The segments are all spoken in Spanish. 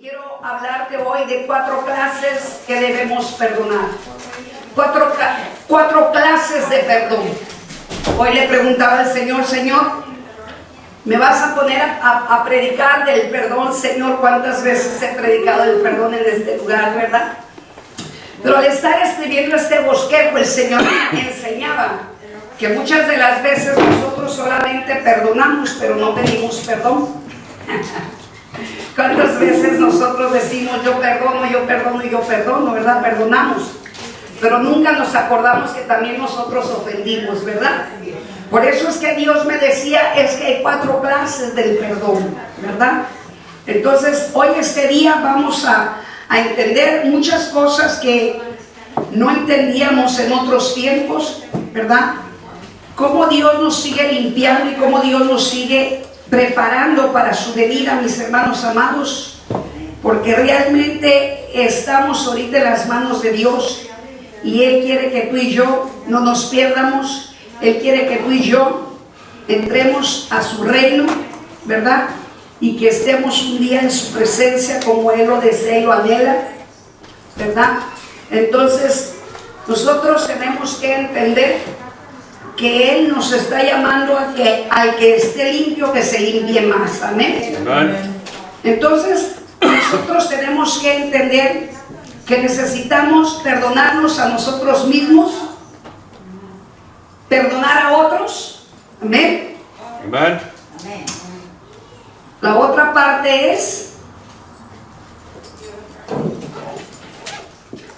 quiero hablarte hoy de 4 clases que debemos perdonar. 4 clases de perdón. Hoy le preguntaba al Señor, Señor, ¿me vas a poner a predicar del perdón, Señor? ¿Cuántas veces he predicado del perdón en este lugar, verdad? Pero al estar escribiendo este bosquejo, el Señor me enseñaba que muchas de las veces nosotros solamente perdonamos, pero no pedimos perdón. ¿Cuántas veces nosotros decimos yo perdono, verdad? Perdonamos, pero nunca nos acordamos que también nosotros ofendimos, ¿verdad? Por eso es que Dios me decía, es que hay 4 clases del perdón, ¿verdad? Entonces, hoy este día vamos a entender muchas cosas que no entendíamos en otros tiempos, ¿verdad? Cómo Dios nos sigue limpiando y cómo Dios nos sigue preparando para su venida, mis hermanos amados, porque realmente estamos ahorita en las manos de Dios y Él quiere que tú y yo no nos pierdamos. Él quiere que tú y yo entremos a su reino, ¿verdad? Y que estemos un día en su presencia como Él lo desea y lo anhela, ¿verdad? Entonces, nosotros tenemos que entender que Él nos está llamando a que al que esté limpio, que se limpie más. Amén. Entonces, nosotros tenemos que entender que necesitamos perdonarnos a nosotros mismos, perdonar a otros. Amén. Amén. La otra parte es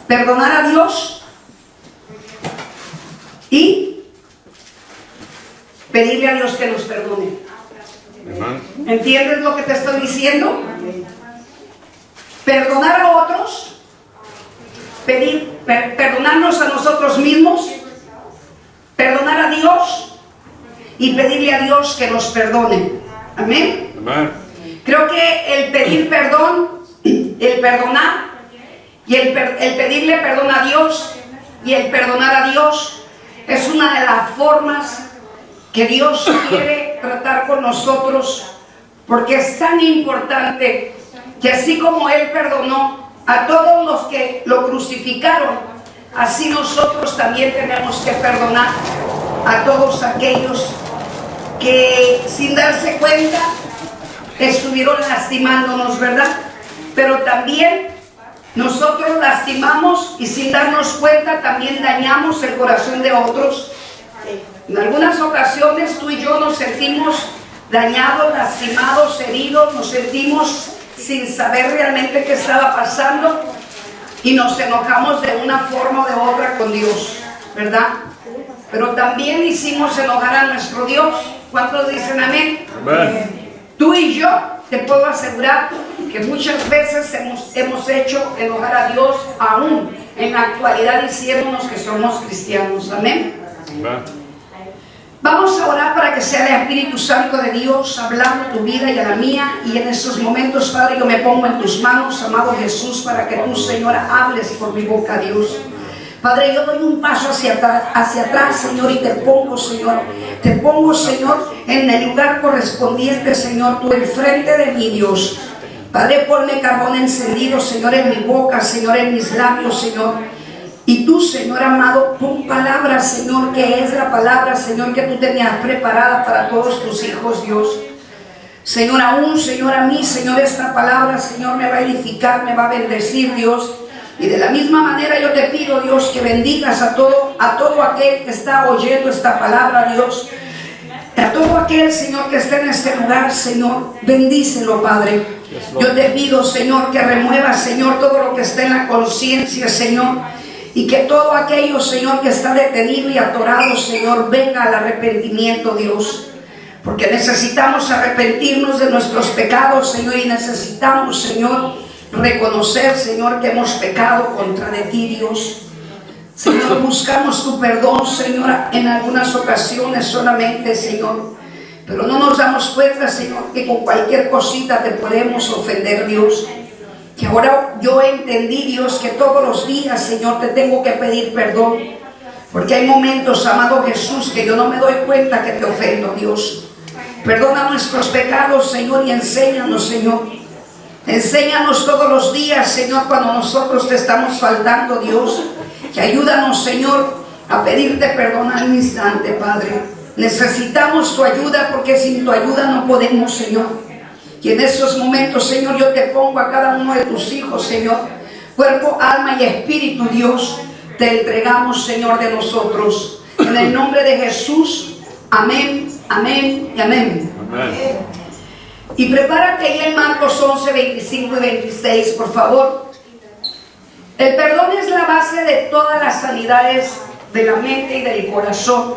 perdonar a Dios y pedirle a Dios que nos perdone. ¿Entiendes lo que te estoy diciendo? Perdonar a otros, perdonarnos a nosotros mismos, perdonar a Dios y pedirle a Dios que nos perdone. Amén. Amén. Creo que el pedir perdón, el perdonar y el pedirle perdón a Dios y el perdonar a Dios es una de las formas que Dios quiere tratar con nosotros, porque es tan importante que así como Él perdonó a todos los que lo crucificaron, así nosotros también tenemos que perdonar a todos aquellos que sin darse cuenta estuvieron lastimándonos, ¿verdad? Pero también nosotros lastimamos y sin darnos cuenta también dañamos el corazón de otros. En algunas ocasiones tú y yo nos sentimos dañados, lastimados, heridos, nos sentimos sin saber realmente qué estaba pasando y nos enojamos de una forma o de otra con Dios, ¿verdad? Pero también hicimos enojar a nuestro Dios. ¿Cuántos dicen amén? Amén. Tú y yo te puedo asegurar que muchas veces hemos hecho enojar a Dios aún en la actualidad diciéndonos que somos cristianos. Amén. Amén. Vamos a orar para que sea el Espíritu Santo de Dios hablando a tu vida y a la mía. Y en estos momentos, Padre, yo me pongo en tus manos, amado Jesús, para que tú, Señor, hables por mi boca, Dios. Padre, yo doy un paso hacia atrás, Señor, y te pongo, Señor, en el lugar correspondiente, Señor, tú enfrente de mí, Dios. Padre, ponme carbón encendido, Señor, en mi boca, Señor, en mis labios, Señor. Y tú, Señor amado, pon palabra, Señor, que es la palabra, Señor, que tú tenías preparada para todos tus hijos, Dios. Señor, aún, Señor, a mí, Señor, esta palabra, Señor, me va a edificar, me va a bendecir, Dios. Y de la misma manera yo te pido, Dios, que bendigas a todo aquel que está oyendo esta palabra, Dios. A todo aquel, Señor, que esté en este lugar, Señor, bendícelo, Padre. Yo te pido, Señor, que remueva, Señor, todo lo que esté en la conciencia, Señor. Y que todo aquello, Señor, que está detenido y atorado, Señor, venga al arrepentimiento, Dios. Porque necesitamos arrepentirnos de nuestros pecados, Señor, y necesitamos, Señor, reconocer, Señor, que hemos pecado contra de ti, Dios. Señor, buscamos tu perdón, Señor, en algunas ocasiones solamente, Señor. Pero no nos damos cuenta, Señor, que con cualquier cosita te podemos ofender, Dios. Que ahora yo entendí, Dios, que todos los días, Señor, te tengo que pedir perdón. Porque hay momentos, amado Jesús, que yo no me doy cuenta que te ofendo, Dios. Perdona nuestros pecados, Señor, y enséñanos, Señor. Enséñanos todos los días, Señor, cuando nosotros te estamos faltando, Dios. Que ayúdanos, Señor, a pedirte perdón al instante, Padre. Necesitamos tu ayuda porque sin tu ayuda no podemos, Señor. Y en esos momentos, Señor, yo te pongo a cada uno de tus hijos, Señor. Cuerpo, alma y espíritu, Dios. Te entregamos, Señor, de nosotros. En el nombre de Jesús. Amén, amén y amén. Amén. Y prepárate ahí en Marcos 11, 25 y 26, por favor. El perdón es la base de todas las sanidades de la mente y del corazón.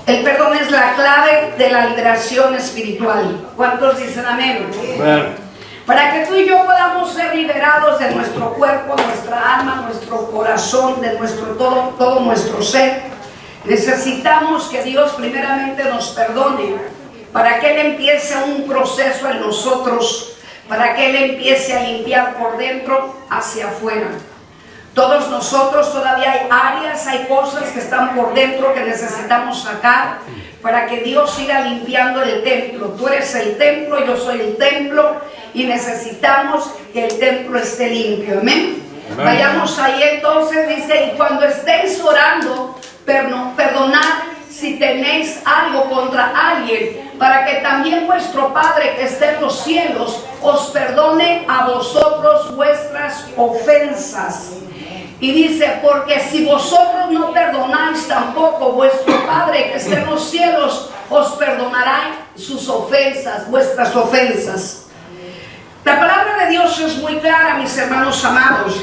El perdón es la clave de la liberación espiritual. ¿Cuántos dicen amén? Amén. Para que tú y yo podamos ser liberados de nuestro cuerpo, nuestra alma, nuestro corazón, de nuestro todo nuestro ser, necesitamos que Dios primeramente nos perdone, para que Él empiece un proceso en nosotros, para que Él empiece a limpiar por dentro hacia afuera. Todos nosotros todavía hay áreas, hay cosas que están por dentro que necesitamos sacar para que Dios siga limpiando el templo. Tú eres el templo, yo soy el templo y necesitamos que el templo esté limpio. Amén. Vayamos ahí entonces, dice, y cuando estéis orando, perdonad si tenéis algo contra alguien, para que también vuestro Padre que está en los cielos os perdone a vosotros vuestras ofensas. Y dice, porque si vosotros no perdonáis, tampoco vuestro Padre que está en los cielos os perdonará sus ofensas, vuestras ofensas. La palabra de Dios es muy clara, mis hermanos amados,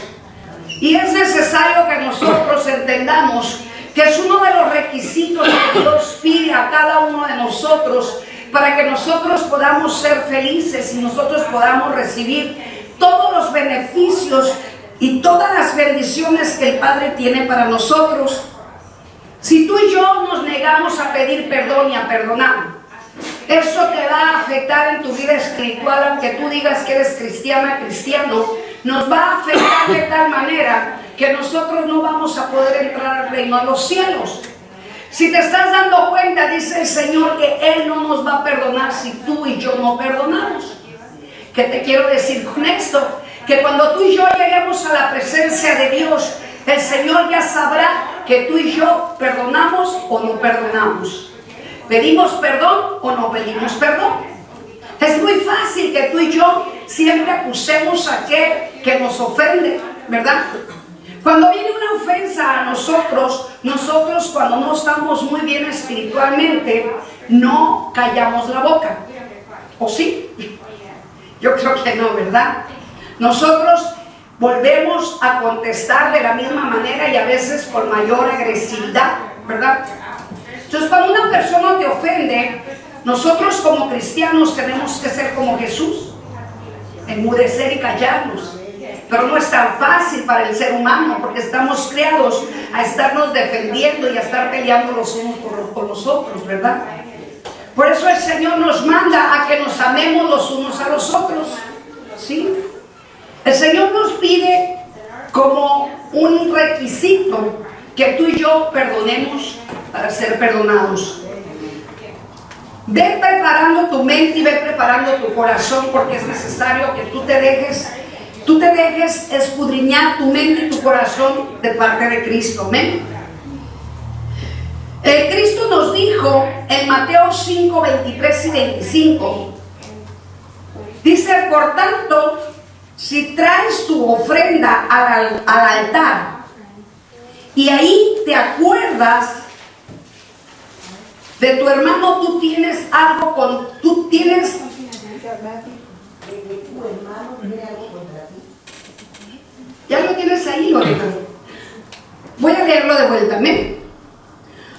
y es necesario que nosotros entendamos que es uno de los requisitos que Dios pide a cada uno de nosotros para que nosotros podamos ser felices y nosotros podamos recibir todos los beneficios y todas las bendiciones que el Padre tiene para nosotros. Si tú y yo nos negamos a pedir perdón y a perdonar, eso te va a afectar en tu vida espiritual, aunque tú digas que eres cristiana, cristiano, nos va a afectar de tal manera que nosotros no vamos a poder entrar al reino de los cielos. Si te estás dando cuenta, dice el Señor que Él no nos va a perdonar si tú y yo no perdonamos. ¿Qué te quiero decir con esto? Que cuando tú y yo lleguemos a la presencia de Dios, el Señor ya sabrá que tú y yo perdonamos o no perdonamos. ¿Pedimos perdón o no pedimos perdón? Es muy fácil que tú y yo siempre acusemos a aquel que nos ofende, ¿verdad? Cuando viene una ofensa a nosotros cuando no estamos muy bien espiritualmente, no callamos la boca. ¿O sí? Yo creo que no, ¿verdad? Nosotros volvemos a contestar de la misma manera y a veces con mayor agresividad, ¿verdad? Entonces, cuando una persona te ofende, nosotros como cristianos tenemos que ser como Jesús, enmudecer y callarnos. Pero no es tan fácil para el ser humano, porque estamos creados a estarnos defendiendo y a estar peleando los unos con los otros, ¿verdad? Por eso el Señor nos manda a que nos amemos los unos a los otros, ¿sí? El Señor nos pide como un requisito que tú y yo perdonemos para ser perdonados. Ve preparando tu mente y ve preparando tu corazón, porque es necesario que tú te dejes escudriñar tu mente y tu corazón de parte de Cristo. Amén. Cristo nos dijo en Mateo 5, 23 y 25, dice, por tanto, si traes tu ofrenda al altar y ahí te acuerdas de tu hermano, tú tienes algo ya lo tienes ahí, Lorena. Voy a leerlo de vuelta. Amén.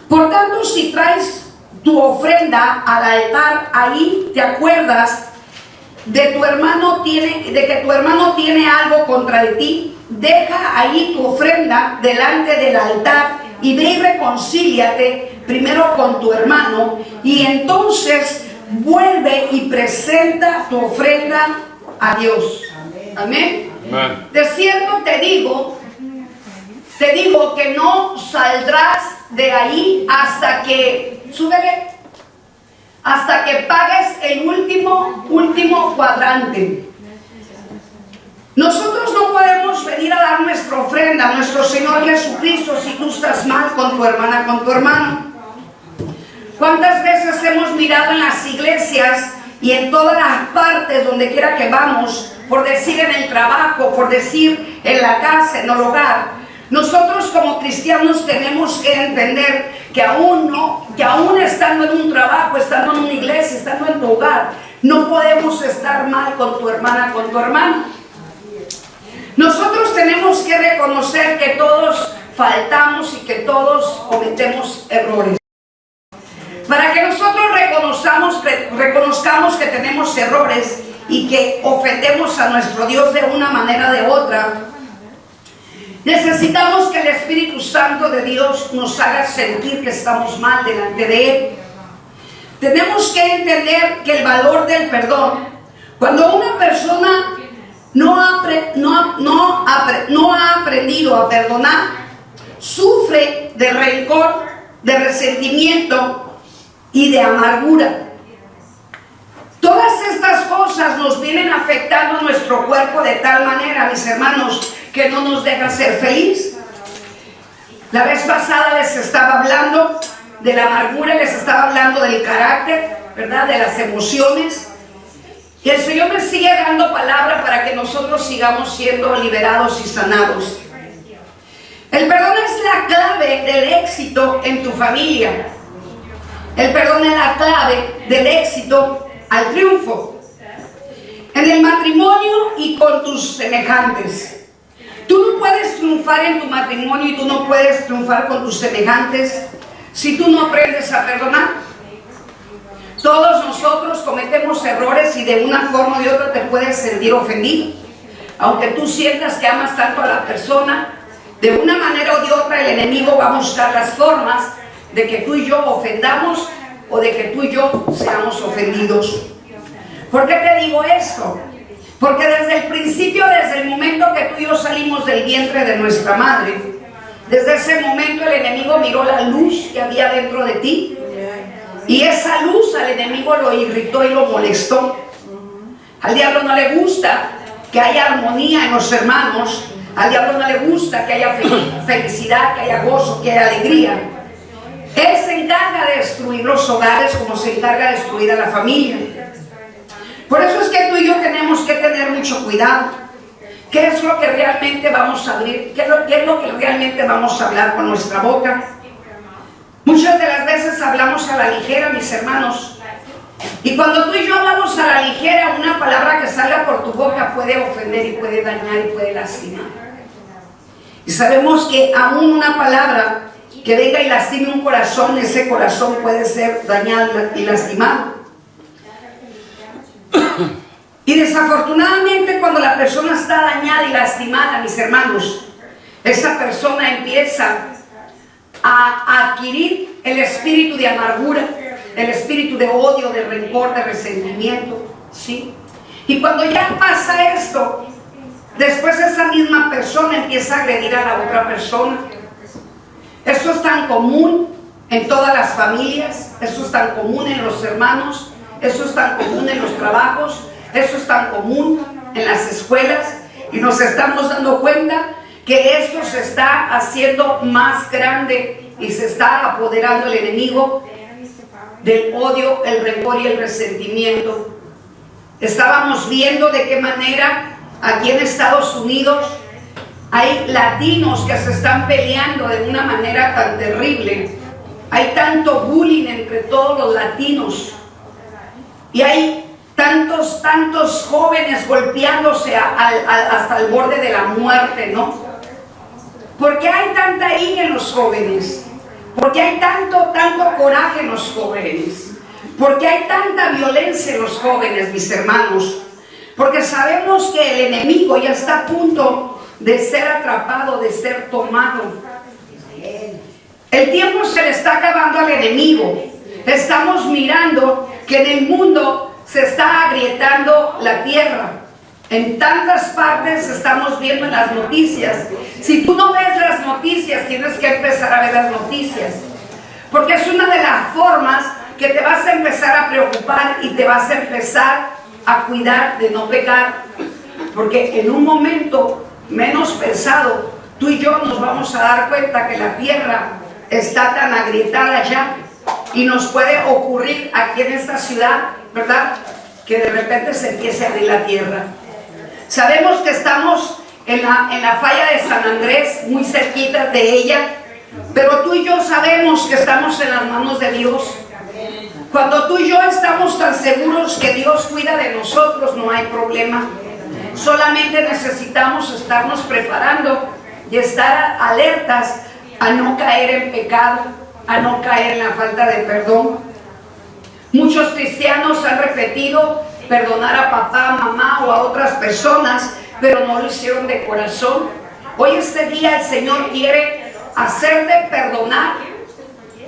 Por tanto, si traes tu ofrenda al altar, ahí te acuerdas de que tu hermano tiene algo contra de ti, deja ahí tu ofrenda delante del altar y ve y reconcíliate primero con tu hermano, y entonces vuelve y presenta tu ofrenda a Dios. Amén. Amén. De cierto te digo que no saldrás de ahí hasta que pagues el último cuadrante. dar nuestra ofrenda a nuestro Señor Jesucristo si tú estás mal con tu hermana, con tu hermano? ¿Cuántas veces hemos mirado en las iglesias y en todas las partes donde quiera que vamos, por decir en el trabajo, por decir en la casa, en el hogar? Nosotros como cristianos tenemos que entender que aún estando en un trabajo, estando en una iglesia, estando en tu hogar, no podemos estar mal con tu hermana, con tu hermano. Nosotros tenemos que reconocer que todos faltamos y que todos cometemos errores. Para que nosotros reconozcamos que tenemos errores y que ofendemos a nuestro Dios de una manera o de otra, necesitamos que el Espíritu Santo de Dios nos haga sentir que estamos mal delante de Él. Tenemos que entender que el valor del perdón, cuando una persona no ha aprendido a perdonar, sufre de rencor, de resentimiento y de amargura. Todas estas cosas nos vienen afectando nuestro cuerpo de tal manera, mis hermanos, que no nos deja ser feliz. La vez pasada les estaba hablando de la amargura, les estaba hablando del carácter, ¿verdad? De las emociones. Y el Señor me sigue dando palabra para que nosotros sigamos siendo liberados y sanados. El perdón es la clave del éxito en tu familia. El perdón es la clave del éxito al triunfo. En el matrimonio y con tus semejantes. Tú no puedes triunfar en tu matrimonio y tú no puedes triunfar con tus semejantes si tú no aprendes a perdonar. Todos nosotros cometemos errores y de una forma o de otra te puedes sentir ofendido. Aunque tú sientas que amas tanto a la persona, de una manera o de otra el enemigo va a buscar las formas de que tú y yo ofendamos o de que tú y yo seamos ofendidos. ¿Por qué te digo esto? Porque desde el principio, desde el momento que tú y yo salimos del vientre de nuestra madre, desde ese momento el enemigo miró la luz que había dentro de ti. Y esa luz al enemigo lo irritó y lo molestó. Al diablo no le gusta que haya armonía en los hermanos. Al diablo no le gusta que haya felicidad, que haya gozo, que haya alegría. Él se encarga de destruir los hogares como se encarga de destruir a la familia. Por eso es que tú y yo tenemos que tener mucho cuidado. ¿Qué es lo que realmente vamos a abrir? ¿Qué es lo que realmente vamos a hablar con nuestra boca? Muchas de las veces hablamos a la ligera, mis hermanos. Y cuando tú y yo hablamos a la ligera, una palabra que salga por tu boca puede ofender y puede dañar y puede lastimar. Y sabemos que aún una palabra que venga y lastime un corazón, ese corazón puede ser dañado y lastimado. Y desafortunadamente cuando la persona está dañada y lastimada, mis hermanos, esa persona empieza a adquirir el espíritu de amargura, el espíritu de odio, de rencor, de resentimiento, ¿sí? Y cuando ya pasa esto, después esa misma persona empieza a agredir a la otra persona. Esto es tan común en todas las familias, esto es tan común en los hermanos, esto es tan común en los trabajos, esto es tan común en las escuelas, y nos estamos dando cuenta que esto se está haciendo más grande y se está apoderando el enemigo del odio, el rencor y el resentimiento. Estábamos viendo de qué manera aquí en Estados Unidos hay latinos que se están peleando de una manera tan terrible. Hay tanto bullying entre todos los latinos y hay tantos jóvenes golpeándose hasta el borde de la muerte, ¿no? ¿Por qué hay tanta ira en los jóvenes? ¿Por qué hay tanto coraje en los jóvenes? ¿Por qué hay tanta violencia en los jóvenes, mis hermanos? Porque sabemos que el enemigo ya está a punto de ser atrapado, de ser tomado. El tiempo se le está acabando al enemigo. Estamos mirando que en el mundo se está agrietando la tierra. En tantas partes estamos viendo en las noticias. Si tú no ves las noticias, tienes que empezar a ver las noticias. Porque es una de las formas que te vas a empezar a preocupar y te vas a empezar a cuidar de no pecar. Porque en un momento menos pensado, tú y yo nos vamos a dar cuenta que la tierra está tan agrietada ya y nos puede ocurrir aquí en esta ciudad, ¿verdad?, que de repente se empiece a abrir la tierra. Sabemos que estamos en la falla de San Andrés, muy cerquita de ella, pero tú y yo sabemos que estamos en las manos de Dios. Cuando tú y yo estamos tan seguros que Dios cuida de nosotros, no hay problema. Solamente necesitamos estarnos preparando y estar alertas a no caer en pecado, a no caer en la falta de perdón. Muchos cristianos han repetido perdonar a papá, mamá o a otras personas, pero no lo hicieron de corazón. Hoy este día el Señor quiere hacerte perdonar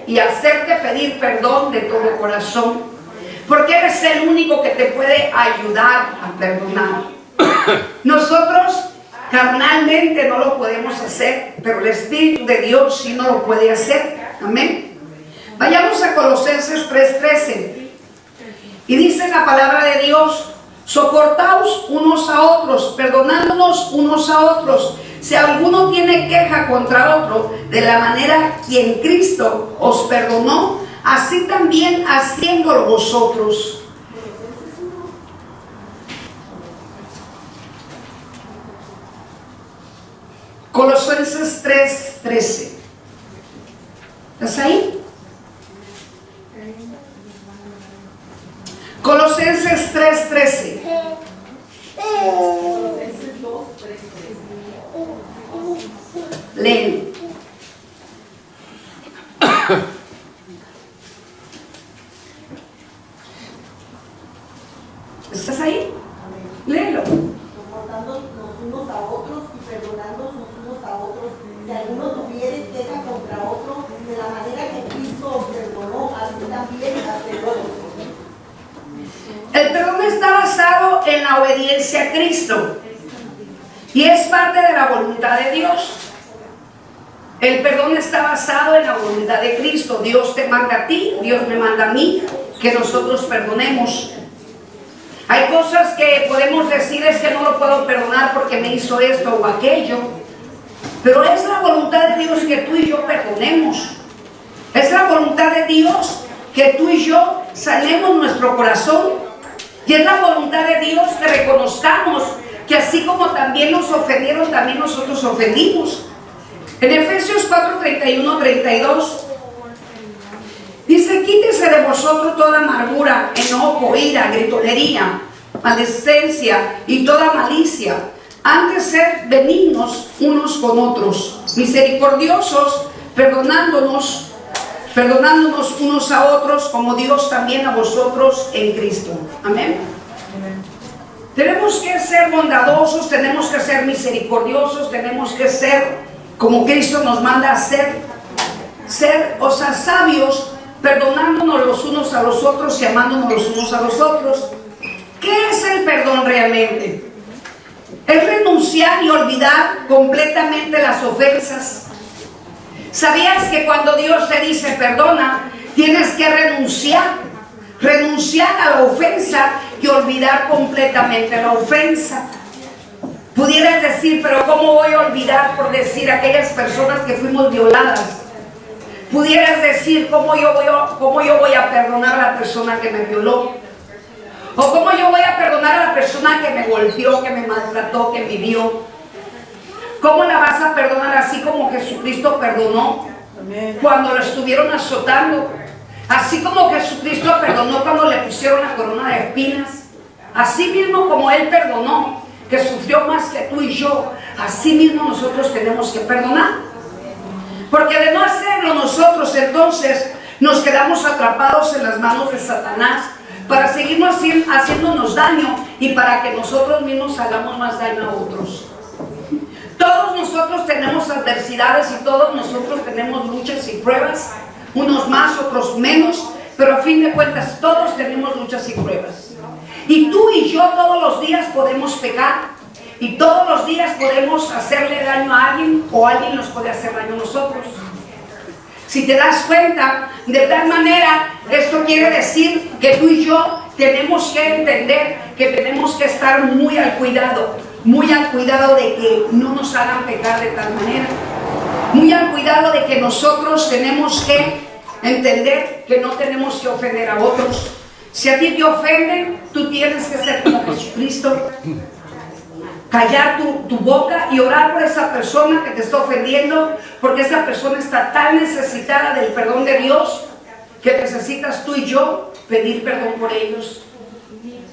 y hacerte pedir perdón de todo corazón, porque eres el único que te puede ayudar a perdonar. Nosotros carnalmente no lo podemos hacer, pero el Espíritu de Dios sí no lo puede hacer. Amén. Vayamos a Colosenses 3:13. Y dice la palabra de Dios: soportaos unos a otros, perdonándonos unos a otros, si alguno tiene queja contra otro, de la manera que en Cristo os perdonó, así también haciéndolo vosotros. Colosenses 3:13. ¿Estás ahí? Colosenses 3:13. Leen. ¿Estás ahí? Léelo. Soportándonos unos a otros y perdonándonos unos a otros, si alguno tuviere queja contra otro, de la manera que Cristo os perdonó, así también hacedlo vosotros. El perdón está basado en la obediencia a Cristo y es parte de la voluntad de Dios. El perdón está basado en la voluntad de Cristo. Dios te manda a ti, Dios me manda a mí, que nosotros perdonemos. Hay cosas que podemos decir: es que no lo puedo perdonar porque me hizo esto o aquello, pero es la voluntad de Dios que tú y yo perdonemos. Es la voluntad de Dios que tú y yo sanemos nuestro corazón. Y es la voluntad de Dios que reconozcamos que así como también nos ofendieron, también nosotros ofendimos. En Efesios 4:31-32 dice: quítese de vosotros toda amargura, enojo, ira, gritonería, maledicencia y toda malicia. Antes sed benignos unos con otros, misericordiosos, perdonándonos unos a otros, como Dios también a vosotros en Cristo. Amén. Tenemos que ser bondadosos, tenemos que ser misericordiosos, tenemos que ser como Cristo nos manda a ser, sabios, perdonándonos los unos a los otros y amándonos los unos a los otros. ¿Qué es el perdón realmente? Es renunciar y olvidar completamente las ofensas. ¿Sabías que cuando Dios te dice perdona, tienes que renunciar a la ofensa y olvidar completamente la ofensa? Pudieras decir: pero ¿cómo voy a olvidar, por decir, aquellas personas que fuimos violadas? Pudieras decir: ¿cómo yo voy a perdonar a la persona que me violó? ¿O cómo yo voy a perdonar a la persona que me golpeó, que me maltrató, que me hirió? ¿Cómo la vas a perdonar así como Jesucristo perdonó cuando lo estuvieron azotando? Así como Jesucristo perdonó cuando le pusieron la corona de espinas. Así mismo como Él perdonó, que sufrió más que tú y yo, así mismo nosotros tenemos que perdonar. Porque de no hacerlo nosotros, entonces nos quedamos atrapados en las manos de Satanás para seguirnos haciéndonos daño y para que nosotros mismos hagamos más daño a otros. Todos nosotros tenemos adversidades y todos nosotros tenemos luchas y pruebas, unos más, otros menos, pero a fin de cuentas todos tenemos luchas y pruebas. Y tú y yo todos los días podemos pecar y todos los días podemos hacerle daño a alguien o alguien nos puede hacer daño a nosotros. Si te das cuenta, de tal manera, esto quiere decir que tú y yo tenemos que entender que tenemos que estar muy al cuidado. muy al cuidado de que no nos hagan pecar de tal manera, muy al cuidado de que nosotros tenemos que entender que no tenemos que ofender a otros. Si a ti te ofenden, tú tienes que ser como Jesucristo, callar tu boca y orar por esa persona que te está ofendiendo, porque esa persona está tan necesitada del perdón de Dios que necesitas tú y yo pedir perdón por ellos.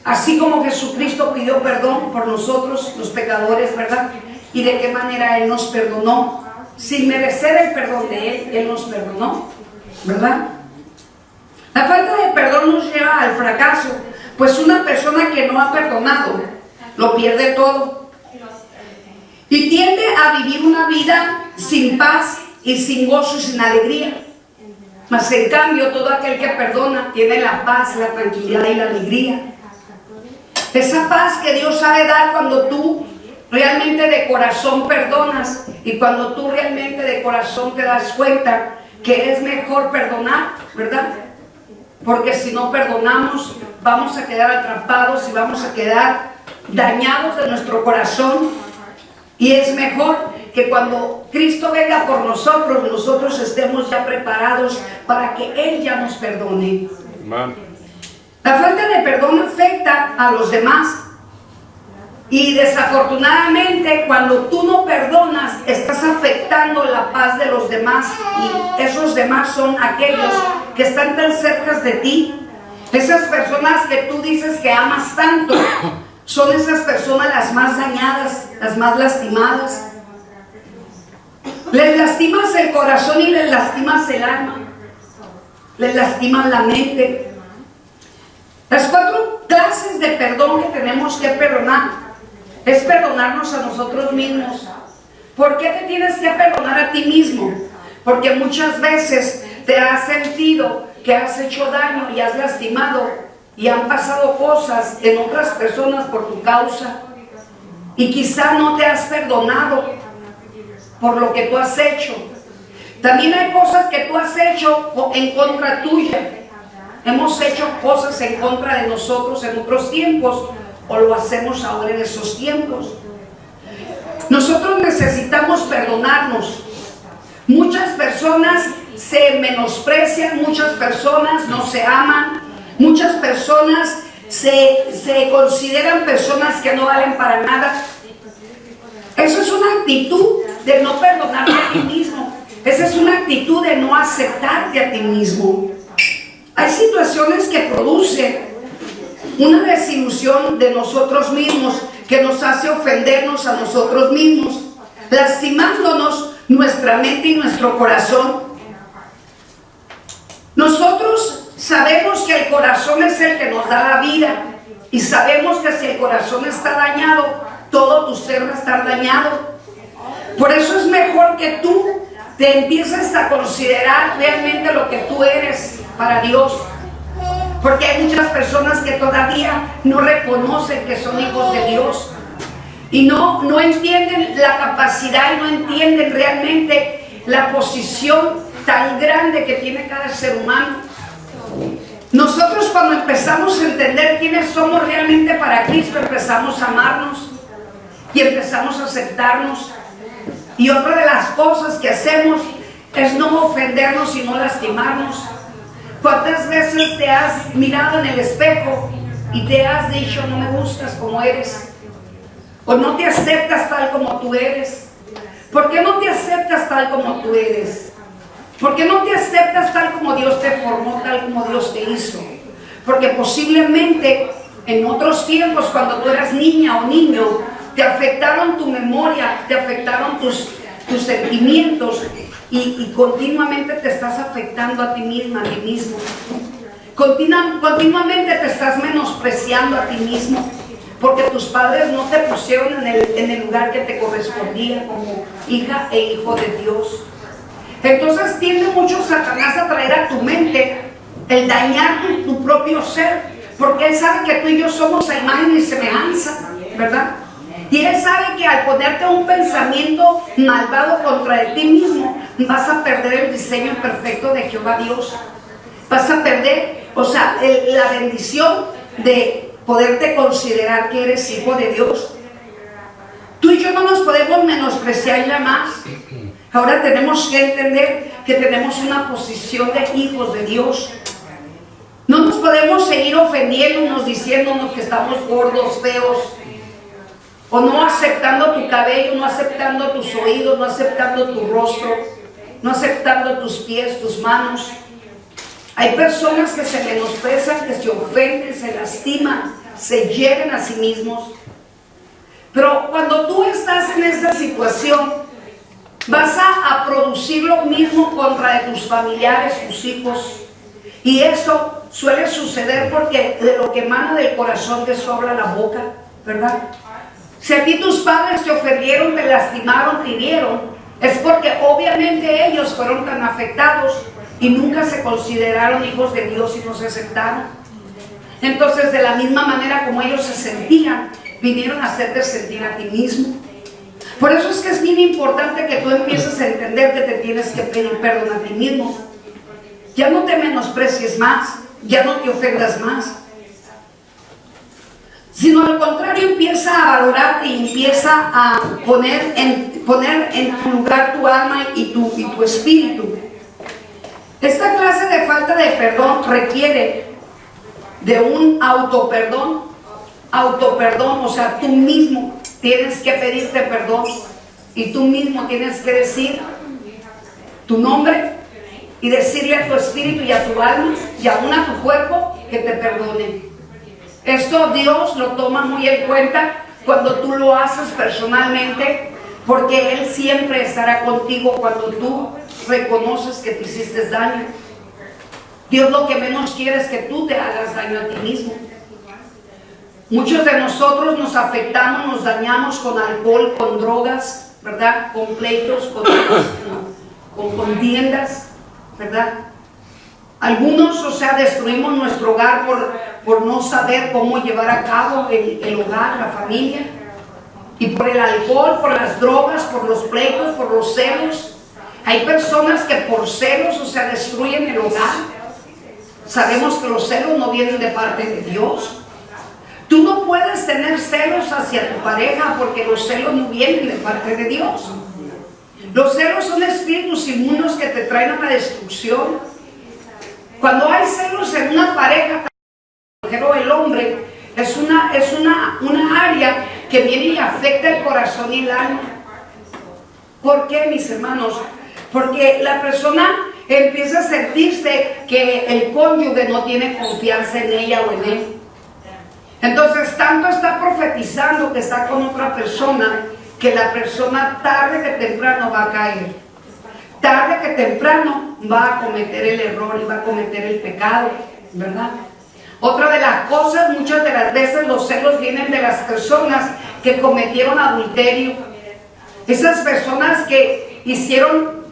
Así como Jesucristo pidió perdón por nosotros, los pecadores, ¿verdad? Y de qué manera Él nos perdonó. Sin merecer el perdón de Él, Él nos perdonó, ¿verdad? La falta de perdón nos lleva al fracaso, pues una persona que no ha perdonado lo pierde todo y tiende a vivir una vida sin paz y sin gozo y sin alegría. Mas en cambio, todo aquel que perdona tiene la paz, la tranquilidad y la alegría. Esa paz que Dios sabe dar cuando tú realmente de corazón perdonas y cuando tú realmente de corazón te das cuenta que es mejor perdonar, ¿verdad? Porque si no perdonamos, vamos a quedar atrapados y vamos a quedar dañados de nuestro corazón. Y es mejor que cuando Cristo venga por nosotros, nosotros estemos ya preparados para que Él ya nos perdone. Amén. La falta de perdón afecta a los demás. Y desafortunadamente, cuando tú no perdonas, estás afectando la paz de los demás. Y esos demás son aquellos que están tan cerca de ti. Esas personas que tú dices que amas tanto, son esas personas las más dañadas, las más lastimadas. Les lastimas el corazón y les lastimas el alma. Les lastimas la mente. Las 4 clases de perdón que tenemos que perdonar es perdonarnos a nosotros mismos. ¿Por qué te tienes que perdonar a ti mismo? Porque muchas veces te has sentido que has hecho daño y has lastimado y han pasado cosas en otras personas por tu causa y quizá no te has perdonado por lo que tú has hecho. También hay cosas que tú has hecho en contra tuya. Hemos hecho cosas en contra de nosotros en otros tiempos o lo hacemos ahora en esos tiempos. Nosotros necesitamos perdonarnos. Muchas personas se menosprecian, muchas personas no se aman, muchas personas se consideran personas que no valen para nada. Eso es una actitud de no perdonarte a ti mismo. Esa es una actitud de no aceptarte a ti mismo. Hay situaciones que producen una desilusión de nosotros mismos que nos hace ofendernos a nosotros mismos, lastimándonos nuestra mente y nuestro corazón. Nosotros sabemos que el corazón es el que nos da la vida y sabemos que si el corazón está dañado, todo tu ser va a estar dañado. Por eso es mejor que tú te empieces a considerar realmente lo que tú eres para Dios. Porque hay muchas personas que todavía no reconocen que son hijos de Dios y no entienden la capacidad y no entienden realmente la posición tan grande que tiene cada ser humano. Nosotros cuando empezamos a entender quiénes somos realmente para Cristo, empezamos a amarnos y empezamos a aceptarnos. Y otra de las cosas que hacemos es no ofendernos y no lastimarnos. ¿Cuántas veces te has mirado en el espejo y te has dicho no me gustas como eres? ¿O no te aceptas tal como tú eres? ¿Por qué no te aceptas tal como tú eres? ¿Por qué no te aceptas tal como Dios te formó, tal como Dios te hizo? Porque posiblemente en otros tiempos, cuando tú eras niña o niño, te afectaron tu memoria, te afectaron tus sentimientos y continuamente te estás afectando a ti misma, a ti mismo. Continuamente te estás menospreciando a ti mismo porque tus padres no te pusieron en el lugar que te correspondía como hija e hijo de Dios. Entonces tiende mucho Satanás a traer a tu mente el dañar tu propio ser, porque él sabe que tú y yo somos a imagen y semejanza, ¿verdad? Y él sabe que al ponerte un pensamiento malvado contra de ti mismo, vas a perder el diseño perfecto de Jehová Dios. Vas a perder, la bendición de poderte considerar que eres hijo de Dios. Tú y yo no nos podemos menospreciar ya más. Ahora tenemos que entender que tenemos una posición de hijos de Dios. No nos podemos seguir ofendiéndonos, diciéndonos que estamos gordos, feos, o no aceptando tu cabello, no aceptando tus oídos, no aceptando tu rostro, no aceptando tus pies, tus manos. Hay personas que se menosprecian, que se ofenden, se lastiman, se hieren a sí mismos. Pero cuando tú estás en esa situación, vas a producir lo mismo contra de tus familiares, tus hijos. Y eso suele suceder porque de lo que emana del corazón de eso habla la boca, ¿verdad? Si a ti tus padres te ofendieron, te lastimaron, te hirieron, es porque obviamente ellos fueron tan afectados y nunca se consideraron hijos de Dios y no se aceptaron. Entonces, de la misma manera como ellos se sentían, vinieron a hacerte sentir a ti mismo. Por eso es que es bien importante que tú empieces a entender que te tienes que pedir perdón a ti mismo. Ya no te menosprecies más, ya no te ofendas más, sino al contrario, empieza a valorarte y empieza a poner en tu lugar tu alma y tu espíritu. Esta clase de falta de perdón requiere de un autoperdón, o sea, tú mismo tienes que pedirte perdón y tú mismo tienes que decir tu nombre y decirle a tu espíritu y a tu alma y aún a tu cuerpo que te perdone. Esto Dios lo toma muy en cuenta cuando tú lo haces personalmente, porque Él siempre estará contigo cuando tú reconoces que te hiciste daño. Dios lo que menos quiere es que tú te hagas daño a ti mismo. Muchos de nosotros nos afectamos, nos dañamos con alcohol, con drogas, ¿verdad? Con pleitos, con contiendas, ¿verdad? Algunos, o sea, destruimos nuestro hogar por no saber cómo llevar a cabo el hogar, la familia. Y por el alcohol, por las drogas, por los pleitos, por los celos. Hay personas que por celos, o sea, destruyen el hogar. Sabemos que los celos no vienen de parte de Dios. Tú no puedes tener celos hacia tu pareja porque los celos no vienen de parte de Dios. Los celos son espíritus inmundos que te traen a la destrucción. Cuando hay celos en una pareja, el hombre es una área que viene y afecta el corazón y el alma. ¿Por qué, mis hermanos? Porque la persona empieza a sentirse que el cónyuge no tiene confianza en ella o en él. Entonces, tanto está profetizando que está con otra persona, que la persona tarde que temprano va a caer. Tarde que temprano va a cometer el error y va a cometer el pecado, ¿verdad? Otra de las cosas, muchas de las veces los celos vienen de las personas que cometieron adulterio. Esas personas que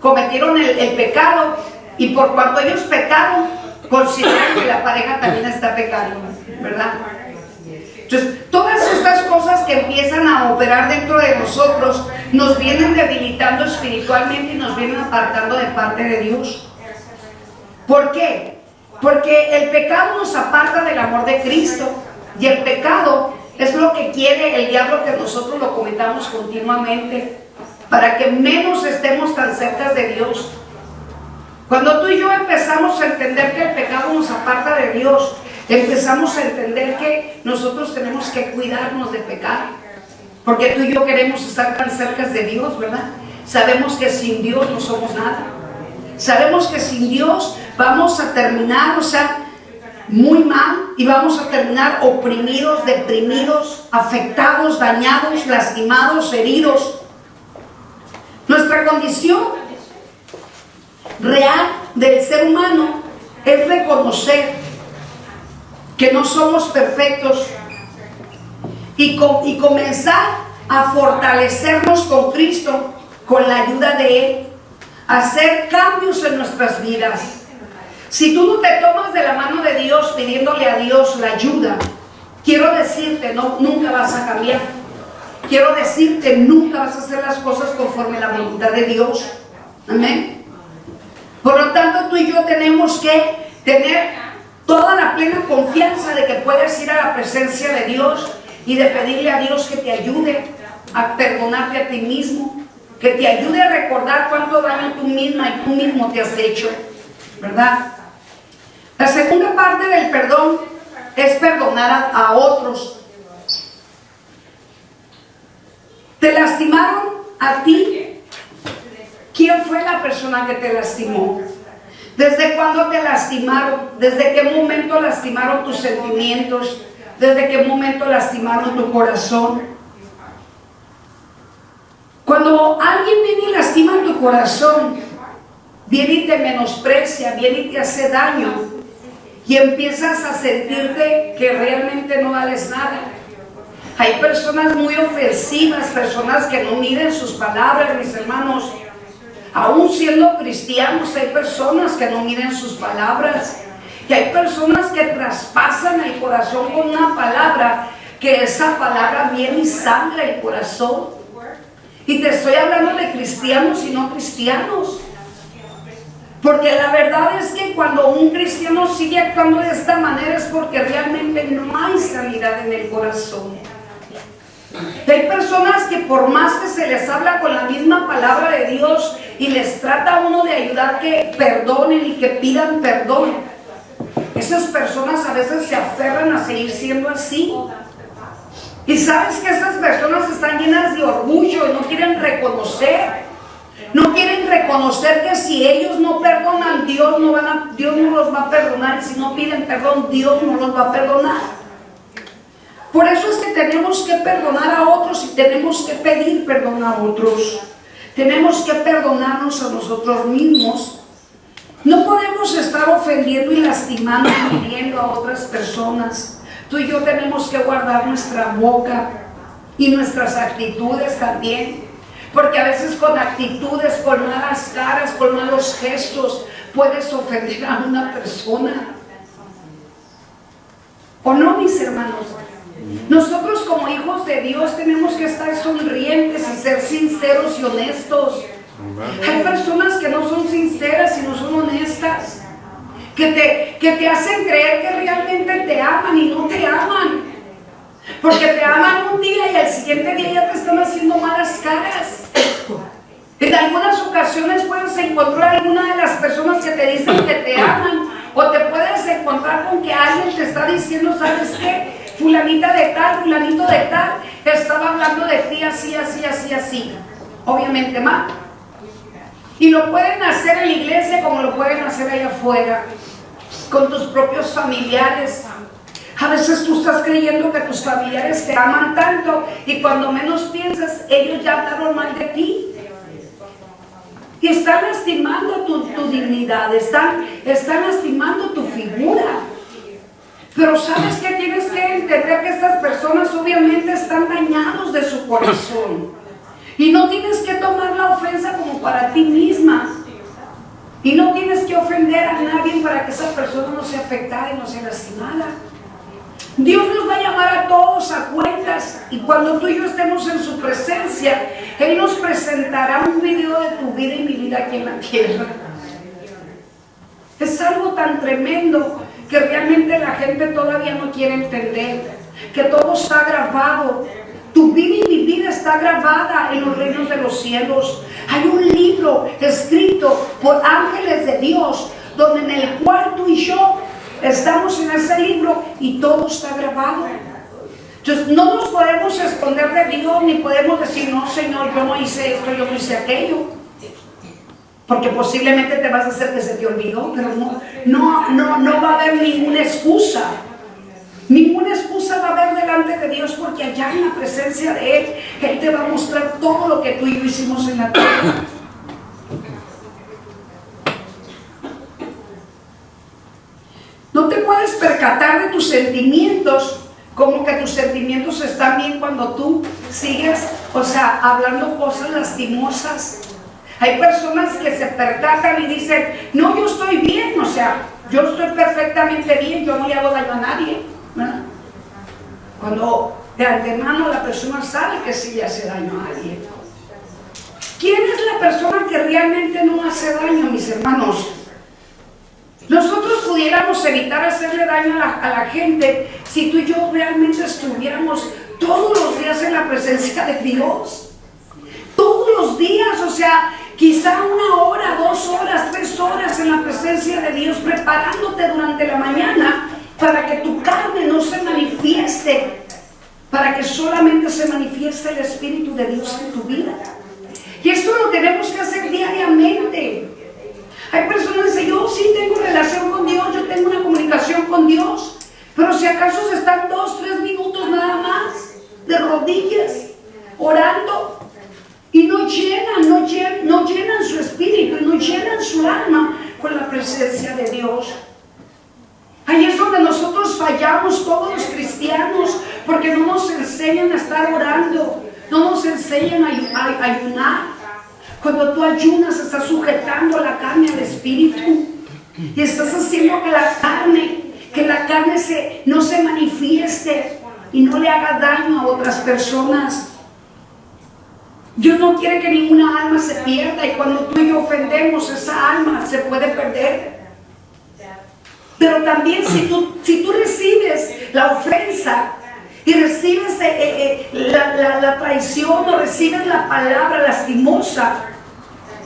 cometieron el pecado y por cuanto ellos pecaron, consideran que la pareja también está pecando, ¿verdad? Entonces, todas estas cosas que empiezan a operar dentro de nosotros nos vienen debilitando espiritualmente y nos vienen apartando de parte de Dios. ¿Por qué? Porque el pecado nos aparta del amor de Cristo y el pecado es lo que quiere el diablo, que nosotros lo cometamos continuamente para que menos estemos tan cerca de Dios. Cuando tú y yo empezamos a entender que el pecado nos aparta de Dios, empezamos a entender que nosotros tenemos que cuidarnos de pecar, porque tú y yo queremos estar tan cerca de Dios, ¿verdad? Sabemos que sin Dios no somos nada. Sabemos que sin Dios vamos a terminar, o sea, muy mal, y vamos a terminar oprimidos, deprimidos, afectados, dañados, lastimados, heridos. Nuestra condición real del ser humano es reconocer que no somos perfectos y comenzar a fortalecernos con Cristo, con la ayuda de Él, hacer cambios en nuestras vidas. Si tú no te tomas de la mano de Dios pidiéndole a Dios la ayuda, quiero decirte, nunca vas a cambiar. Quiero decirte, nunca vas a hacer las cosas conforme a la voluntad de Dios. Amén. Por lo tanto, tú y yo tenemos que tener toda la plena confianza de que puedes ir a la presencia de Dios y de pedirle a Dios que te ayude. a perdonarte a ti mismo, que te ayude a recordar cuánto daño tú misma y tú mismo te has hecho, ¿verdad? La segunda parte del perdón es perdonar a otros. ¿Te lastimaron a ti? ¿Quién fue la persona que te lastimó? ¿Desde cuándo te lastimaron? ¿Desde qué momento lastimaron tus sentimientos? ¿Desde qué momento lastimaron tu corazón? Cuando alguien viene y lastima tu corazón, viene y te menosprecia, viene y te hace daño, y empiezas a sentirte que realmente no vales nada. Hay personas muy ofensivas, personas que no miden sus palabras, mis hermanos. Aún siendo cristianos, hay personas que no miden sus palabras. Y hay personas que traspasan el corazón con una palabra, que esa palabra viene y sangra el corazón. Y te estoy hablando de cristianos y no cristianos. Porque la verdad es que cuando un cristiano sigue actuando de esta manera es porque realmente no hay sanidad en el corazón. Hay personas que por más que se les habla con la misma palabra de Dios y les trata uno de ayudar que perdonen y que pidan perdón, esas personas a veces se aferran a seguir siendo así. Y sabes que esas personas están llenas de orgullo y no quieren reconocer. No quieren reconocer que si ellos no perdonan, Dios no los va a perdonar. Y si no piden perdón, Dios no los va a perdonar. Por eso es que tenemos que perdonar a otros y tenemos que pedir perdón a otros. Tenemos que perdonarnos a nosotros mismos. No podemos estar ofendiendo y lastimando y hiriendo a otras personas. Tú y yo tenemos que guardar nuestra boca y nuestras actitudes también. Porque a veces con actitudes, con malas caras, con malos gestos, puedes ofender a una persona. ¿O no, mis hermanos? Nosotros como hijos de Dios tenemos que estar sonrientes y ser sinceros y honestos. Hay personas que no son sinceras y no son honestas, que te hacen creer que realmente te aman y no te aman, porque te aman un día y al siguiente día ya te están haciendo malas caras. En algunas ocasiones puedes encontrar a alguna de las personas que te dicen que te aman, o te puedes encontrar con que alguien te está diciendo, ¿sabes qué? Fulanita de tal, fulanito de tal, estaba hablando de ti así, así, así, así. Obviamente mal. Y lo pueden hacer en la iglesia como lo pueden hacer allá afuera, con tus propios familiares. A veces tú estás creyendo que tus familiares te aman tanto y cuando menos piensas, ellos ya hablaron mal de ti. Y están lastimando tu dignidad, están lastimando tu figura. Pero sabes que tienes que entender que estas personas obviamente están dañados de su corazón. Y no tienes que tomar la ofensa como para ti misma. Y no tienes que ofender a nadie para que esa persona no sea afectada y no sea lastimada. Dios nos va a llamar a todos a cuentas. Y cuando tú y yo estemos en su presencia, Él nos presentará un video de tu vida y mi vida aquí en la tierra. Es algo tan tremendo que realmente la gente todavía no quiere entender, que todo está grabado. Tu vida y mi vida está grabada en los reinos de los cielos. Hay un libro escrito por ángeles de Dios, donde en el cual tú y yo estamos en ese libro y todo está grabado. Entonces no nos podemos esconder de Dios, ni podemos decir, no Señor, yo no hice esto, yo no hice aquello. Porque posiblemente te vas a hacer que se te olvidó, pero no va a haber ninguna excusa. Ninguna excusa va a haber delante de Dios, porque allá en la presencia de Él, Él te va a mostrar todo lo que tú y yo hicimos en la tierra. No te puedes percatar de tus sentimientos, como que tus sentimientos están bien cuando tú sigues, hablando cosas lastimosas. Hay personas que se percatan y dicen, no, yo estoy bien, yo estoy perfectamente bien, yo no le hago daño a nadie, ¿verdad? Cuando de antemano la persona sabe que sí le hace daño a alguien. ¿Quién es la persona que realmente no hace daño, mis hermanos? Nosotros pudiéramos evitar hacerle daño a la gente si tú y yo realmente estuviéramos todos los días en la presencia de Dios. Todos los días, o sea, quizá 1 hora, 2 horas, 3 horas en la presencia de Dios, preparándote durante la mañana para que tu carne no se manifieste, para que solamente se manifieste el Espíritu de Dios en tu vida. Y esto lo tenemos que hacer diariamente. Hay personas que dicen, yo sí tengo relación con Dios, yo tengo una comunicación con Dios, pero si acaso se están 2, 3 minutos nada más de rodillas, orando, y no llenan su espíritu, y no llenan su alma con la presencia de Dios. Ahí es donde nosotros fallamos, todos los cristianos, porque no nos enseñan a estar orando, no nos enseñan a ayunar. Cuando tú ayunas, estás sujetando la carne al espíritu, y estás haciendo que la carne no se manifieste y no le haga daño a otras personas. Dios no quiere que ninguna alma se pierda, y cuando tú y yo ofendemos, esa alma se puede perder. Pero también si tú recibes la ofensa y recibes la traición, o recibes la palabra lastimosa,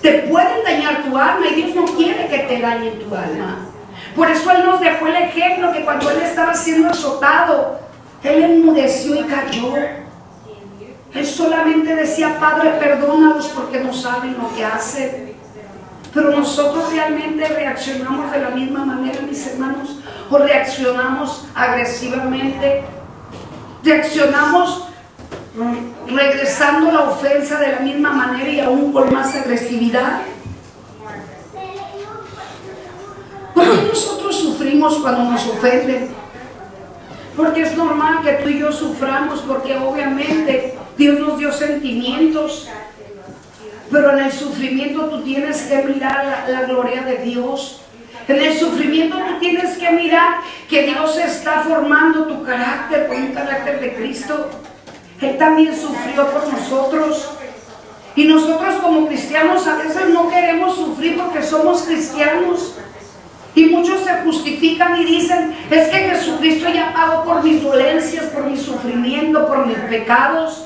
te pueden dañar tu alma, y Dios no quiere que te dañen tu alma. Por eso Él nos dejó el ejemplo que cuando Él estaba siendo azotado, Él enmudeció y cayó. Él solamente decía, Padre, perdónalos porque no saben lo que hacen. Pero nosotros realmente reaccionamos de la misma manera, mis hermanos, o reaccionamos agresivamente, reaccionamos regresando la ofensa de la misma manera y aún con más agresividad. ¿Por qué nosotros sufrimos cuando nos ofenden? Porque es normal que tú y yo suframos, porque obviamente Dios nos dio sentimientos, pero en el sufrimiento tú tienes que mirar la gloria de Dios. En el sufrimiento tú tienes que mirar que Dios está formando tu carácter con un carácter de Cristo. Él también sufrió por nosotros. Y nosotros como cristianos a veces no queremos sufrir porque somos cristianos. Y muchos se justifican y dicen, es que Jesucristo ya pagó por mis dolencias, por mi sufrimiento, por mis pecados.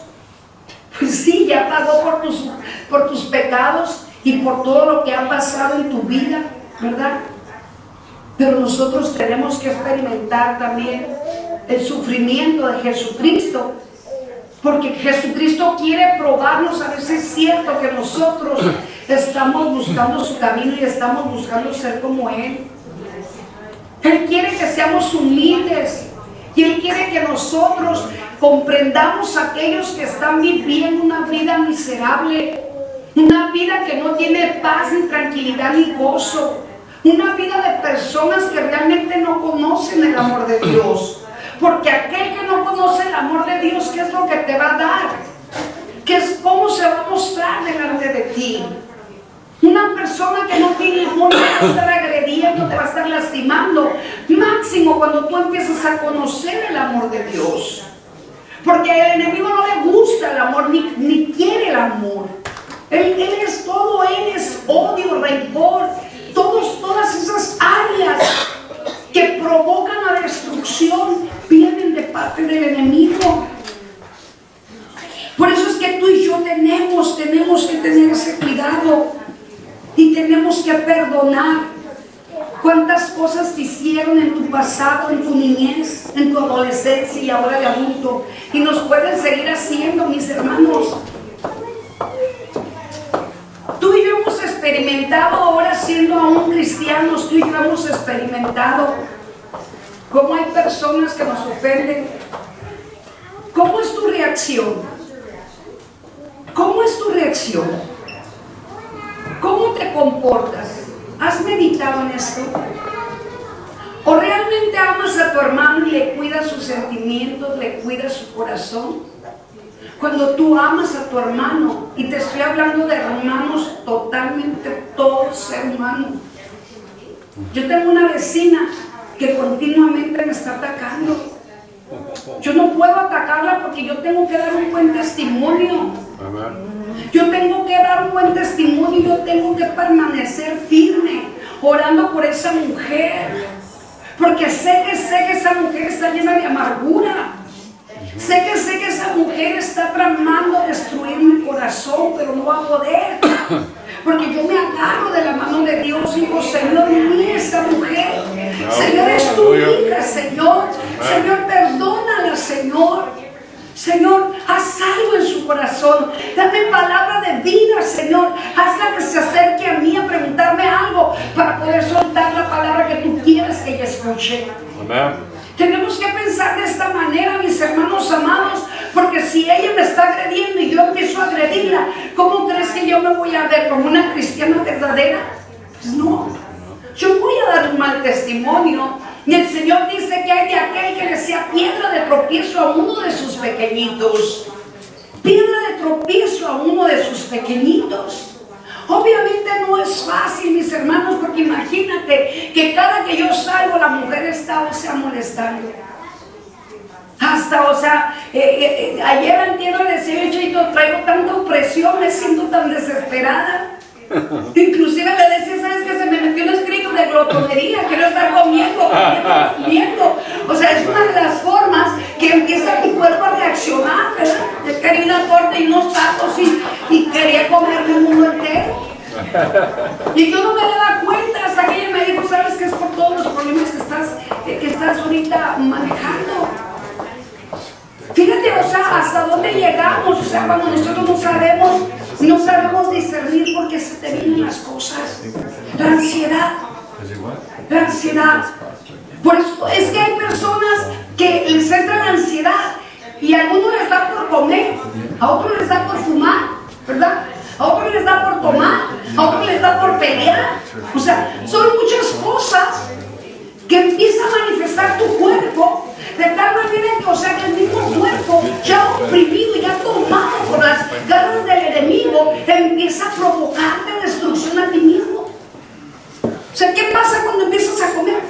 Pues sí, ya pagó por tus pecados y por todo lo que ha pasado en tu vida, ¿verdad? Pero nosotros tenemos que experimentar también el sufrimiento de Jesucristo, porque Jesucristo quiere probarnos. A veces es cierto que nosotros estamos buscando su camino y estamos buscando ser como Él. Él quiere que seamos humildes, y Él quiere que nosotros comprendamos a aquellos que están viviendo una vida miserable, una vida que no tiene paz, ni tranquilidad, ni gozo, una vida de personas que realmente no conocen el amor de Dios. Porque aquel que no conoce el amor de Dios, ¿qué es lo que te va a dar? ¿Cómo se va a mostrar delante de ti? Una persona que no tiene amor te va a estar agrediendo, te va a estar lastimando. Máximo cuando tú empiezas a conocer el amor de Dios. Porque al enemigo no le gusta el amor, ni quiere el amor. Él es todo, Él es odio, rencor, todas esas áreas que provocan la destrucción vienen de parte del enemigo. Por eso es que tú y yo tenemos que tener ese cuidado y tenemos que perdonar. ¿Cuántas cosas te hicieron en tu pasado, en tu niñez, en tu adolescencia y ahora de adulto? Y nos pueden seguir haciendo, mis hermanos. Tú y yo hemos experimentado, ahora siendo aún cristianos, tú y yo hemos experimentado cómo hay personas que nos ofenden. ¿Cómo es tu reacción? ¿Cómo es tu reacción? ¿Cómo te comportas? ¿Has meditado en esto? ¿O realmente amas a tu hermano y le cuidas sus sentimientos, le cuidas su corazón? Cuando tú amas a tu hermano, y te estoy hablando de hermanos totalmente, todo ser humano. Yo tengo una vecina que continuamente me está atacando. Yo no puedo atacarla porque yo tengo que dar un buen testimonio. Yo tengo que dar un buen testimonio, yo tengo que permanecer firme, orando por esa mujer. Porque sé que esa mujer está llena de amargura. Sé que esa mujer está tramando destruir mi corazón, pero no va a poder. Porque yo me agarro de la mano de Dios y digo, Señor, mira esta mujer. Señor, es tu hija, Señor. Señor, perdónala, Señor. Señor, haz algo en su corazón. Dame palabra de vida, Señor. Hazla que se acerque a mí a preguntarme algo para poder soltar la palabra que tú quieres que ella escuche. Amén. Tenemos que pensar de esta manera, mis hermanos amados, porque si ella me está agrediendo y yo empiezo a agredirla, ¿cómo crees que yo me voy a ver como una cristiana verdadera? Pues no, yo voy a dar un mal testimonio. Y el Señor dice que hay de aquel que le sea piedra de tropiezo a uno de sus pequeñitos. Piedra de tropiezo a uno de sus pequeñitos. Obviamente no es fácil, mis hermanos, porque imagínate que cada que yo salgo la mujer está, molestando. Hasta, ayer antier le decía, Cheito, traigo tanta opresión, me siento tan desesperada. Inclusive le decía, ¿sabes qué? Se me metió un espíritu de glotonería, quiero estar comiendo. O sea, es una de las formas que empieza mi cuerpo a reaccionar, ¿verdad? Yo quería una torta y unos tacos y quería comerme el mundo entero. Y yo no me daba cuenta hasta que ella me dijo, ¿sabes qué? Es por todos los problemas que estás ahorita manejando. Fíjate, hasta dónde llegamos, cuando nosotros no sabemos discernir por qué se te vienen las cosas. La ansiedad. Por eso es que hay personas que les entra la ansiedad y a algunos les da por comer, a otros les da por fumar, ¿verdad? A otros les da por tomar, a otros les da por pelear. O sea, son muchas cosas que empieza a manifestar tu cuerpo. De tal manera que, el mismo cuerpo, ya oprimido, ya tomado por las garras del enemigo, empieza a provocarte destrucción a ti mismo. O sea, ¿qué pasa cuando empiezas a comer?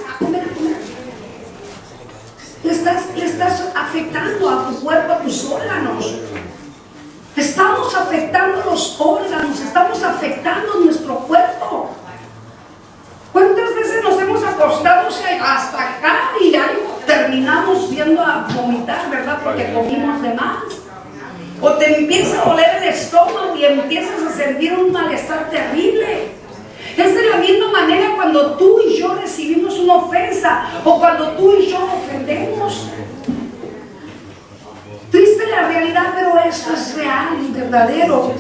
Le estás afectando a tu cuerpo, a tus órganos. Estamos afectando los órganos, estamos afectando nuestro cuerpo. ¿Cuántas veces nos hemos acostado hasta acá y ya terminamos viendo a vomitar, ¿verdad? Porque comimos de más. O te empieza a doler el estómago y empiezas a sentir un malestar terrible. Es de la misma manera cuando tú y yo recibimos una ofensa o cuando tú y yo ofendemos. Triste la realidad, pero esto es real y verdadero.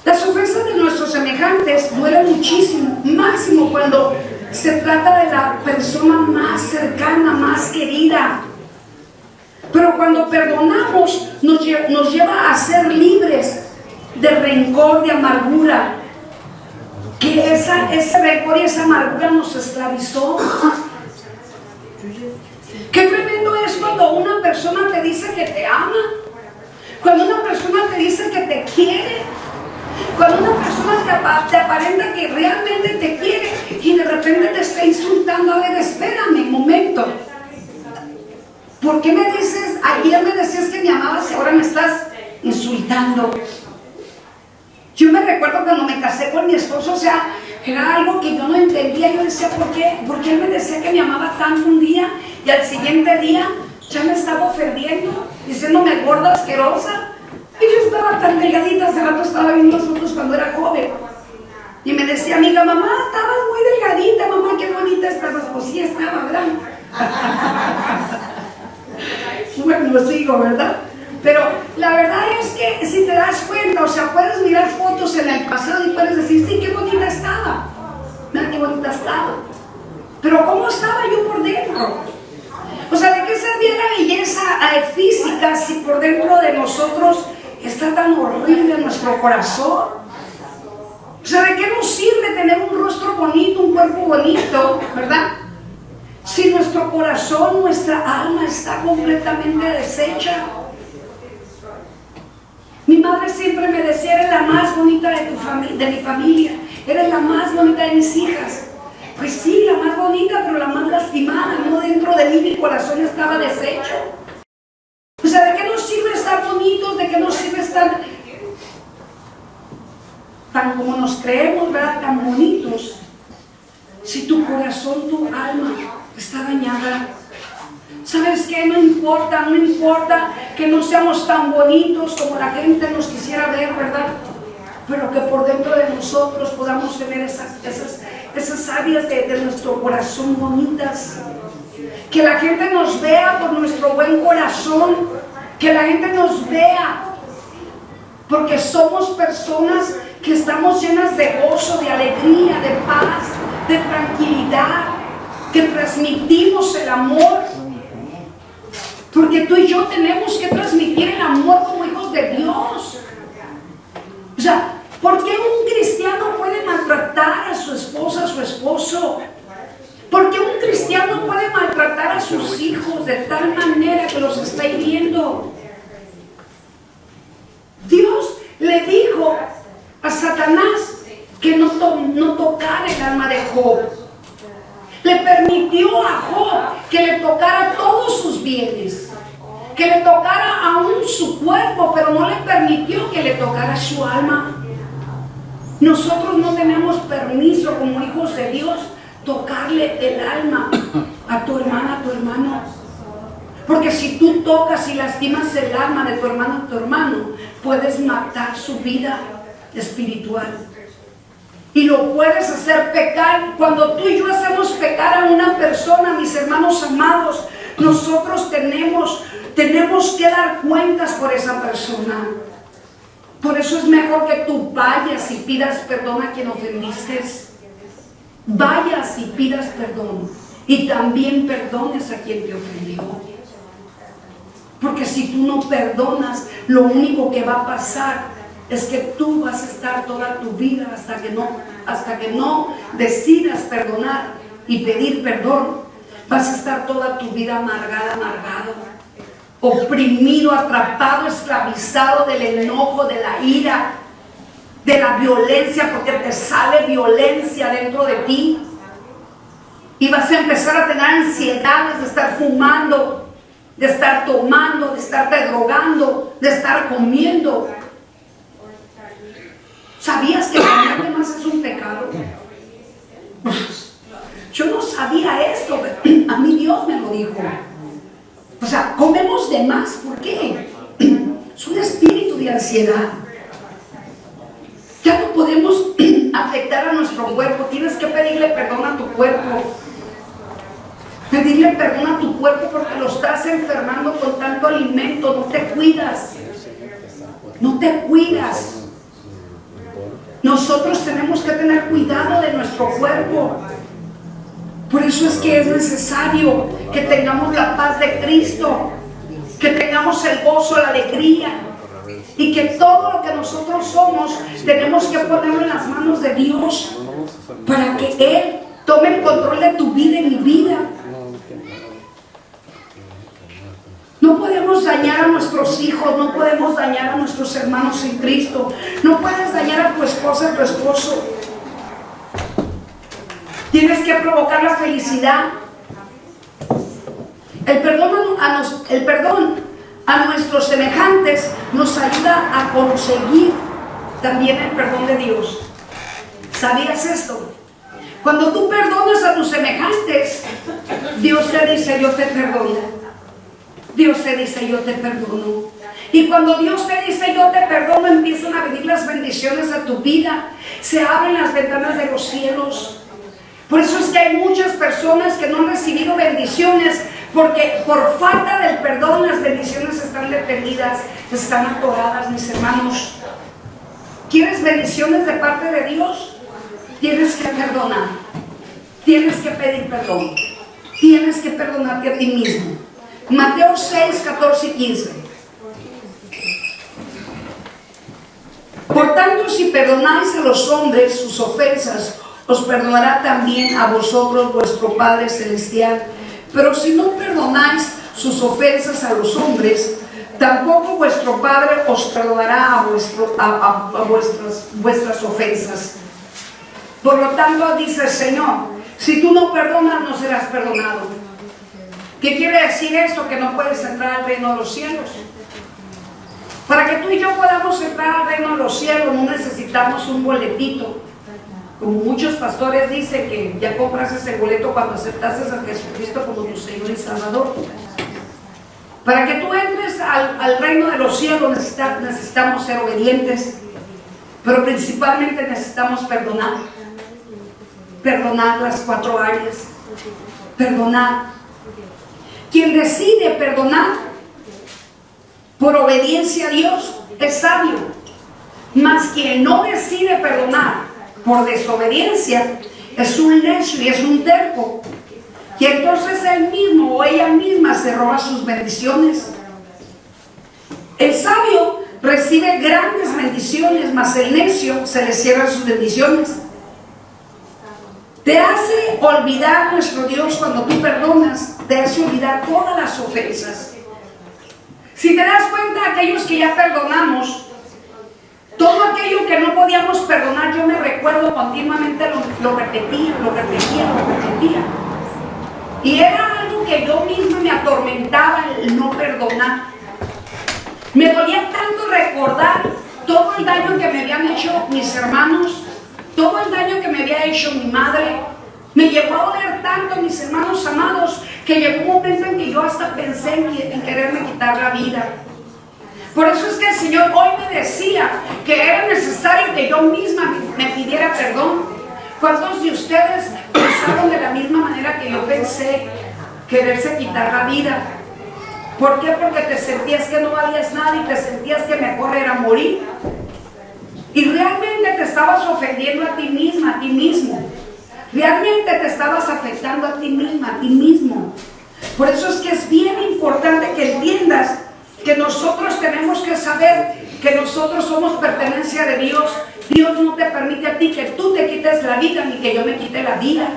Las ofensas de nuestros semejantes duelen muchísimo, máximo cuando se trata de la persona más cercana, más querida. Pero cuando perdonamos, nos lleva a ser libres de rencor, de amargura. Que ese rencor y esa amargura nos esclavizó. Qué tremendo es cuando una persona te dice que te ama, cuando una persona te dice que te quiere, cuando una persona te aparenta que realmente te quiere y de repente te está insultando. A ver, espérame un momento. ¿Por qué me dices, ayer me decías que me amabas y ahora me estás insultando? Yo me recuerdo cuando me casé con mi esposo, era algo que yo no entendía. Yo decía, ¿por qué? Porque él me decía que me amaba tanto un día y al siguiente día ya me estaba ofendiendo, diciéndome gorda, asquerosa. Y yo estaba tan delgadita, hace rato estaba viendo nosotros cuando era joven. Y me decía, amiga, mamá, estabas muy delgadita, mamá, qué bonita estabas. Pues sí estaba, ¿verdad? Bueno, sigo, ¿verdad? Pero la verdad es que si te das cuenta, puedes mirar fotos en el pasado y puedes decir, sí, qué bonita estaba. Mira qué bonita estaba. Pero ¿cómo estaba yo por dentro? ¿De qué servía la belleza física si por dentro de nosotros está tan horrible nuestro corazón? ¿De qué nos sirve tener un rostro bonito, un cuerpo bonito, verdad? Si nuestro corazón, nuestra alma está completamente deshecha. Mi madre siempre me decía, eres la más bonita de mi familia, eres la más bonita de mis hijas. Pues sí, la más bonita, pero la más lastimada, ¿no? Dentro de mí mi corazón estaba deshecho. ¿De qué nos sirve estar bonitos? ¿De qué nos sirve estar tan como nos creemos, ¿verdad? Tan bonitos. Si tu corazón, tu alma está dañada. ¿Sabes qué? No importa que no seamos tan bonitos como la gente nos quisiera ver, ¿verdad? Pero que por dentro de nosotros podamos tener esas áreas de nuestro corazón bonitas. Que la gente nos vea por nuestro buen corazón. Que la gente nos vea porque somos personas que estamos llenas de gozo, de alegría, de paz, de tranquilidad, que transmitimos el amor. Porque tú y yo tenemos que transmitir el amor como hijos de Dios. O sea, ¿por qué un cristiano puede maltratar a su esposa, a su esposo? ¿Por qué un cristiano puede maltratar a sus hijos de tal manera que los está hiriendo? Dios le dijo a Satanás que no tocara el alma de Job. Le permitió a Job que le tocara todos sus bienes, que le tocara aún su cuerpo, pero no le permitió que le tocara su alma. Nosotros no tenemos permiso como hijos de Dios tocarle el alma a tu hermana, a tu hermano. Porque si tú tocas y lastimas el alma de tu hermano, puedes matar su vida espiritual. Y lo puedes hacer pecar. Cuando tú y yo hacemos pecar a una persona, mis hermanos amados, nosotros tenemos que dar cuentas por esa persona. Por eso es mejor que tú vayas y pidas perdón a quien ofendiste. Vayas y pidas perdón. Y también perdones a quien te ofendió. Porque si tú no perdonas, lo único que va a pasar es que tú vas a estar toda tu vida hasta que no decidas perdonar y pedir perdón. Vas a estar toda tu vida amargado, oprimido, atrapado, esclavizado del enojo, de la ira, de la violencia, porque te sale violencia dentro de ti. Y vas a empezar a tener ansiedades de estar fumando, de estar tomando, de estarte drogando, de estar comiendo. ¿Sabías que comer de más es un pecado? Yo no sabía esto, pero a mí Dios me lo dijo. O sea, comemos de más, ¿por qué? Es un espíritu de ansiedad. Ya no podemos afectar a nuestro cuerpo. Tienes que pedirle perdón a tu cuerpo. Pedirle perdón a tu cuerpo porque lo estás enfermando con tanto alimento. No te cuidas. No te cuidas. Nosotros tenemos que tener cuidado de nuestro cuerpo. Por eso es que es necesario que tengamos la paz de Cristo, que tengamos el gozo, la alegría, y que todo lo que nosotros somos tenemos que ponerlo en las manos de Dios para que Él tome el control de tu vida y mi vida. No podemos dañar a nuestros hijos, no podemos dañar a nuestros hermanos en Cristo. No puedes dañar a tu esposa, a tu esposo. Tienes que provocar la felicidad. El perdón a nuestros semejantes nos ayuda a conseguir también el perdón de Dios. ¿Sabías esto? Cuando tú perdonas a tus semejantes, Dios te dice: yo te perdono. Dios te dice: yo te perdono. Y cuando Dios te dice: yo te perdono, empiezan a venir las bendiciones a tu vida. Se abren las ventanas de los cielos. Por eso es que hay muchas personas que no han recibido bendiciones, porque por falta del perdón las bendiciones están detenidas, están atoradas, mis hermanos. ¿Quieres bendiciones de parte de Dios? Tienes que perdonar. Tienes que pedir perdón. Tienes que perdonarte a ti mismo. Mateo 6, 14 y 15. Por tanto, si perdonáis a los hombres sus ofensas, os perdonará también a vosotros vuestro Padre Celestial. Pero si no perdonáis sus ofensas a los hombres, tampoco vuestro Padre os perdonará a vuestras ofensas. Por lo tanto, dice el Señor, si tú no perdonas, no serás perdonado. ¿Qué quiere decir esto? Que no puedes entrar al reino de los cielos. Para que tú y yo podamos entrar al reino de los cielos, no necesitamos un boletito. Como muchos pastores dicen que ya compras ese boleto cuando aceptaste a Jesucristo como tu Señor y Salvador. Para que tú entres al reino de los cielos necesitamos ser obedientes, pero principalmente necesitamos perdonar. Perdonar las 4 áreas. Perdonar. Quien decide perdonar por obediencia a Dios es sabio. Mas quien no decide perdonar por desobediencia es un necio y es un terco. Y entonces él mismo o ella misma se roba sus bendiciones. El sabio recibe grandes bendiciones, mas el necio se le cierran sus bendiciones. Te hace olvidar nuestro Dios cuando tú perdonas, te hace olvidar todas las ofensas. Si te das cuenta, aquellos que ya perdonamos, todo aquello que no podíamos perdonar, yo me recuerdo continuamente lo repetía. Y era algo que yo misma me atormentaba el no perdonar. Me dolía tanto recordar todo el daño que me habían hecho mis hermanos, todo el daño que me había hecho mi madre. Me llegó a doler tanto mis hermanos amados que llegó un momento en que yo hasta pensé en quererme quitar la vida. Por eso es que el Señor hoy me decía que era necesario que yo misma me pidiera perdón. ¿Cuántos de ustedes pensaron de la misma manera que yo pensé quererse quitar la vida? ¿Por qué? Porque te sentías que no valías nada y te sentías que mejor era morir. Y realmente te estabas ofendiendo a ti misma, a ti mismo. Realmente te estabas afectando a ti misma, a ti mismo. Por eso es que es bien importante que entiendas que nosotros tenemos que saber que nosotros somos pertenencia de Dios. Dios no te permite a ti que tú te quites la vida ni que yo me quite la vida.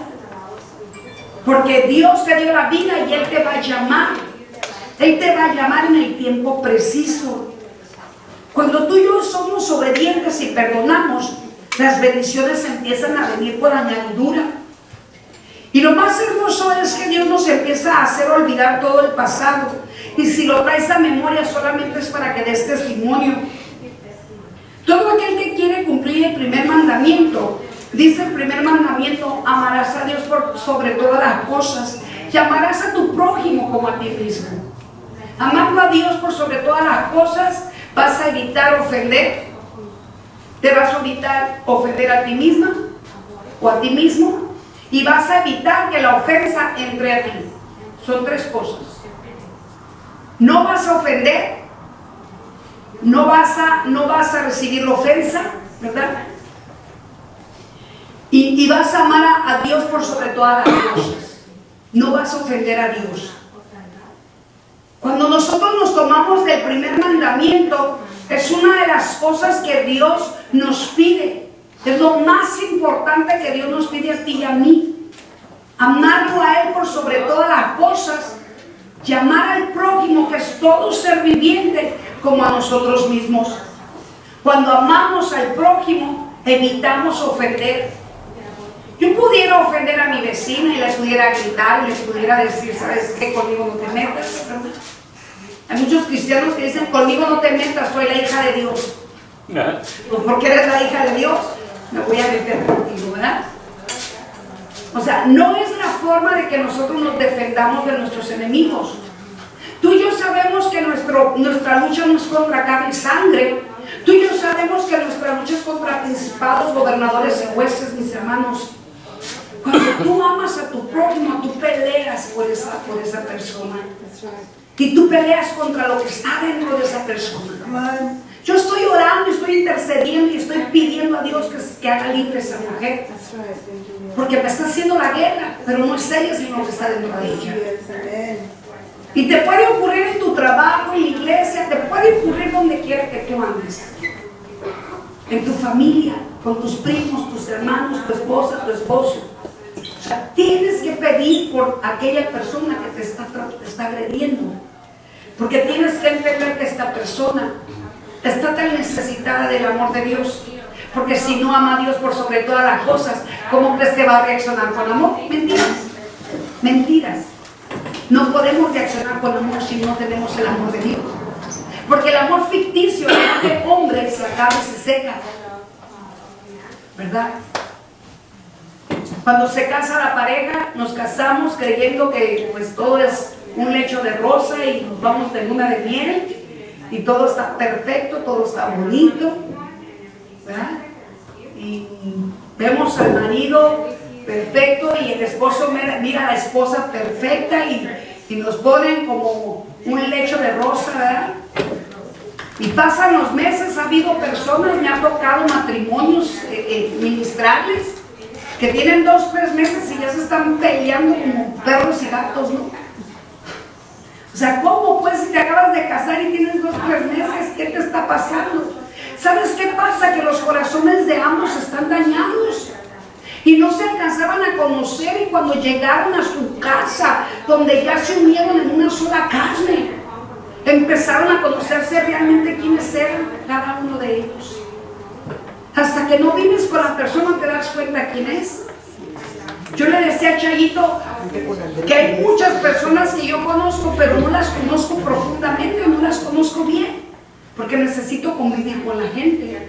Porque Dios te dio la vida y Él te va a llamar. Él te va a llamar en el tiempo preciso. Cuando tú y yo somos obedientes y perdonamos, las bendiciones empiezan a venir por añadidura. Y lo más hermoso es que Dios nos empieza a hacer olvidar todo el pasado. Y si lo traes a memoria solamente es para que des testimonio. Todo aquel que quiere cumplir el primer mandamiento, dice el primer mandamiento, amarás a Dios por sobre todas las cosas y amarás a tu prójimo como a ti mismo. Amando a Dios por sobre todas las cosas, vas a evitar ofender. Te vas a evitar ofender a ti misma o a ti mismo y vas a evitar que la ofensa entre a ti. Son 3 cosas. No vas a ofender, no vas a recibir la ofensa, ¿verdad? Y vas a amar a Dios por sobre todas las cosas. No vas a ofender a Dios. Cuando nosotros nos tomamos del primer mandamiento, es una de las cosas que Dios nos pide. Es lo más importante que Dios nos pide a ti y a mí. Amarlo a Él por sobre todas las cosas. Y amar al prójimo, que es todo ser viviente, como a nosotros mismos. Cuando amamos al prójimo, evitamos ofender. Yo pudiera ofender a mi vecina y le pudiera gritar y le pudiera decir, ¿sabes qué? Conmigo no te metas. Hay muchos cristianos que dicen, conmigo no te metas, soy la hija de Dios. Pues porque eres la hija de Dios, me voy a meter contigo, ¿verdad? O sea, no es la forma de que nosotros nos defendamos de nuestros enemigos. Tú y yo sabemos que nuestra lucha no es contra carne y sangre. Tú y yo sabemos que nuestra lucha es contra principados, gobernadores y jueces, mis hermanos. Cuando tú amas a tu prójimo, tú peleas por esa persona. Y tú peleas contra lo que está dentro de esa persona. Yo estoy orando, estoy intercediendo y estoy pidiendo a Dios que haga libre esa mujer. Porque me está haciendo la guerra, pero no es ella, sino lo que está dentro de ella. Y te puede ocurrir en tu trabajo, en la iglesia, te puede ocurrir donde quiera que tú andes. En tu familia, con tus primos, tus hermanos, tu esposa, tu esposo. O sea, tienes que pedir por aquella persona que te está agrediendo. Porque tienes que entender que esta persona está tan necesitada del amor de Dios. Porque si no ama a Dios por sobre todas las cosas, ¿cómo crees que va a reaccionar con amor? Mentiras. Mentiras. No podemos reaccionar con amor si no tenemos el amor de Dios. Porque el amor ficticio de hombre se acaba y se seca. ¿Verdad? Cuando se casa la pareja, nos casamos creyendo que pues todo es un lecho de rosa y nos vamos de luna de miel y todo está perfecto, todo está bonito, ¿verdad? Y vemos al marido perfecto y el esposo mira a la esposa perfecta y nos ponen como un lecho de rosa, ¿verdad? Y pasan los meses, ha habido personas, me ha tocado matrimonios ministrales que tienen 2 o 3 meses y ya se están peleando como perros y gatos, ¿no? O sea, ¿cómo pues si te acabas de casar y tienes 2 o 3 meses? ¿Qué te está pasando? ¿Sabes qué pasa? Que los corazones de ambos están dañados y no se alcanzaban a conocer, y cuando llegaron a su casa, donde ya se unieron en una sola carne, empezaron a conocerse realmente quiénes eran cada uno de ellos. Hasta que no vives con la persona te das cuenta quién es. Yo le decía a Chayito que hay muchas personas que yo conozco, pero no las conozco profundamente, no las conozco bien, porque necesito convivir con la gente.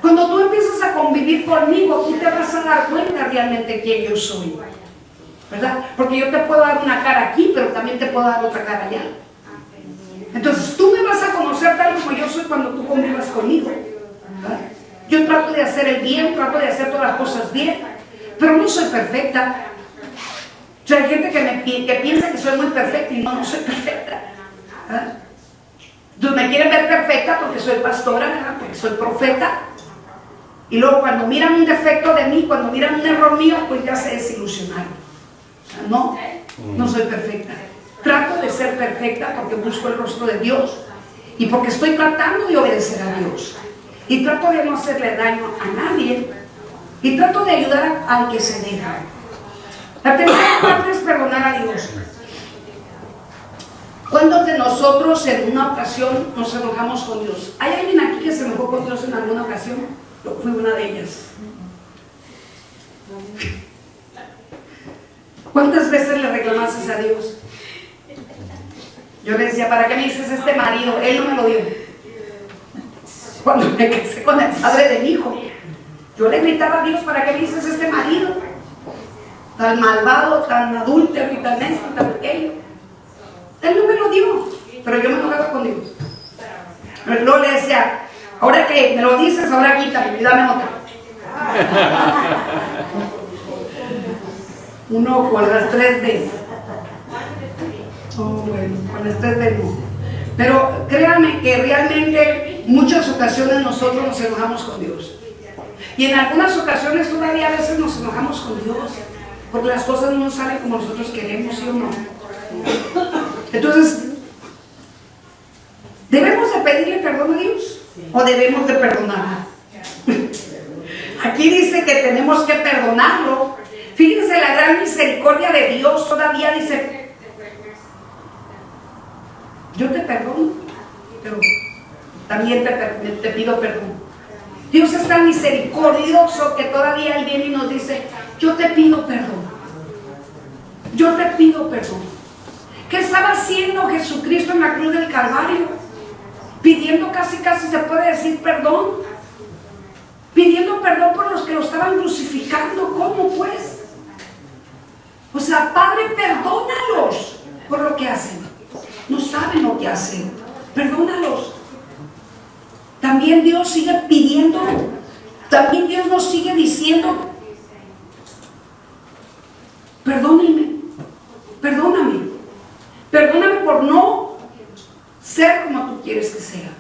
Cuando tú empiezas a convivir conmigo, tú te vas a dar cuenta realmente quién yo soy, ¿verdad? Porque yo te puedo dar una cara aquí, pero también te puedo dar otra cara allá. Entonces tú me vas a conocer tal como yo soy cuando tú convivas conmigo, ¿verdad? Yo trato de hacer el bien, trato de hacer todas las cosas bien, pero no soy perfecta. O sea, hay gente que piensa que soy muy perfecta y no soy perfecta, ¿verdad? Entonces me quieren ver perfecta porque soy pastora, ¿verdad? Porque soy profeta. Y luego cuando miran un defecto de mí, cuando miran un error mío, pues ya se desilusionaron. O sea, no soy perfecta. Trato de ser perfecta porque busco el rostro de Dios y porque estoy tratando de obedecer a Dios. Y trato de no hacerle daño a nadie y trato de ayudar al que se deja. La tercera parte es perdonar a Dios. ¿Cuántos de nosotros en una ocasión nos enojamos con Dios? ¿Hay alguien aquí que se enojó con Dios en alguna ocasión? Yo fui una de ellas. ¿Cuántas veces le reclamaste a Dios? Yo le decía, ¿para qué me dices este marido? Él no me lo dio. Cuando me casé con el padre de mi hijo, yo le gritaba a Dios, ¿para qué me dices este marido? Tan malvado, tan adúltero y tan esto y tan aquello. Él no me lo dio, pero yo me enojaba con Dios. Luego le decía, ahora que me lo dices, ahora quítame y dame otra. Uno con las 3 Ds. Oh, bueno, con las 3 Ds no. Pero créanme que realmente muchas ocasiones nosotros nos enojamos con Dios. Y en algunas ocasiones todavía a veces nos enojamos con Dios, porque las cosas no salen como nosotros queremos, ¿sí o no? Entonces, ¿debemos de pedirle perdón a Dios? ¿O debemos de perdonar? Aquí dice que tenemos que perdonarlo. Fíjense la gran misericordia de Dios, todavía dice, yo te perdono, pero también te pido perdón. Dios es tan misericordioso que todavía Él viene y nos dice, yo te pido perdón. Yo te pido perdón. ¿Qué estaba haciendo Jesucristo en la cruz del Calvario? Pidiendo casi se puede decir perdón. Pidiendo perdón por los que lo estaban crucificando. ¿Cómo pues? O sea, Padre, perdónalos por lo que hacen. No saben lo que hacen. Perdónalos. También Dios sigue pidiendo. También Dios nos sigue diciendo, perdónenme. Perdóname. Perdóname por no ser como tú quieres que sea.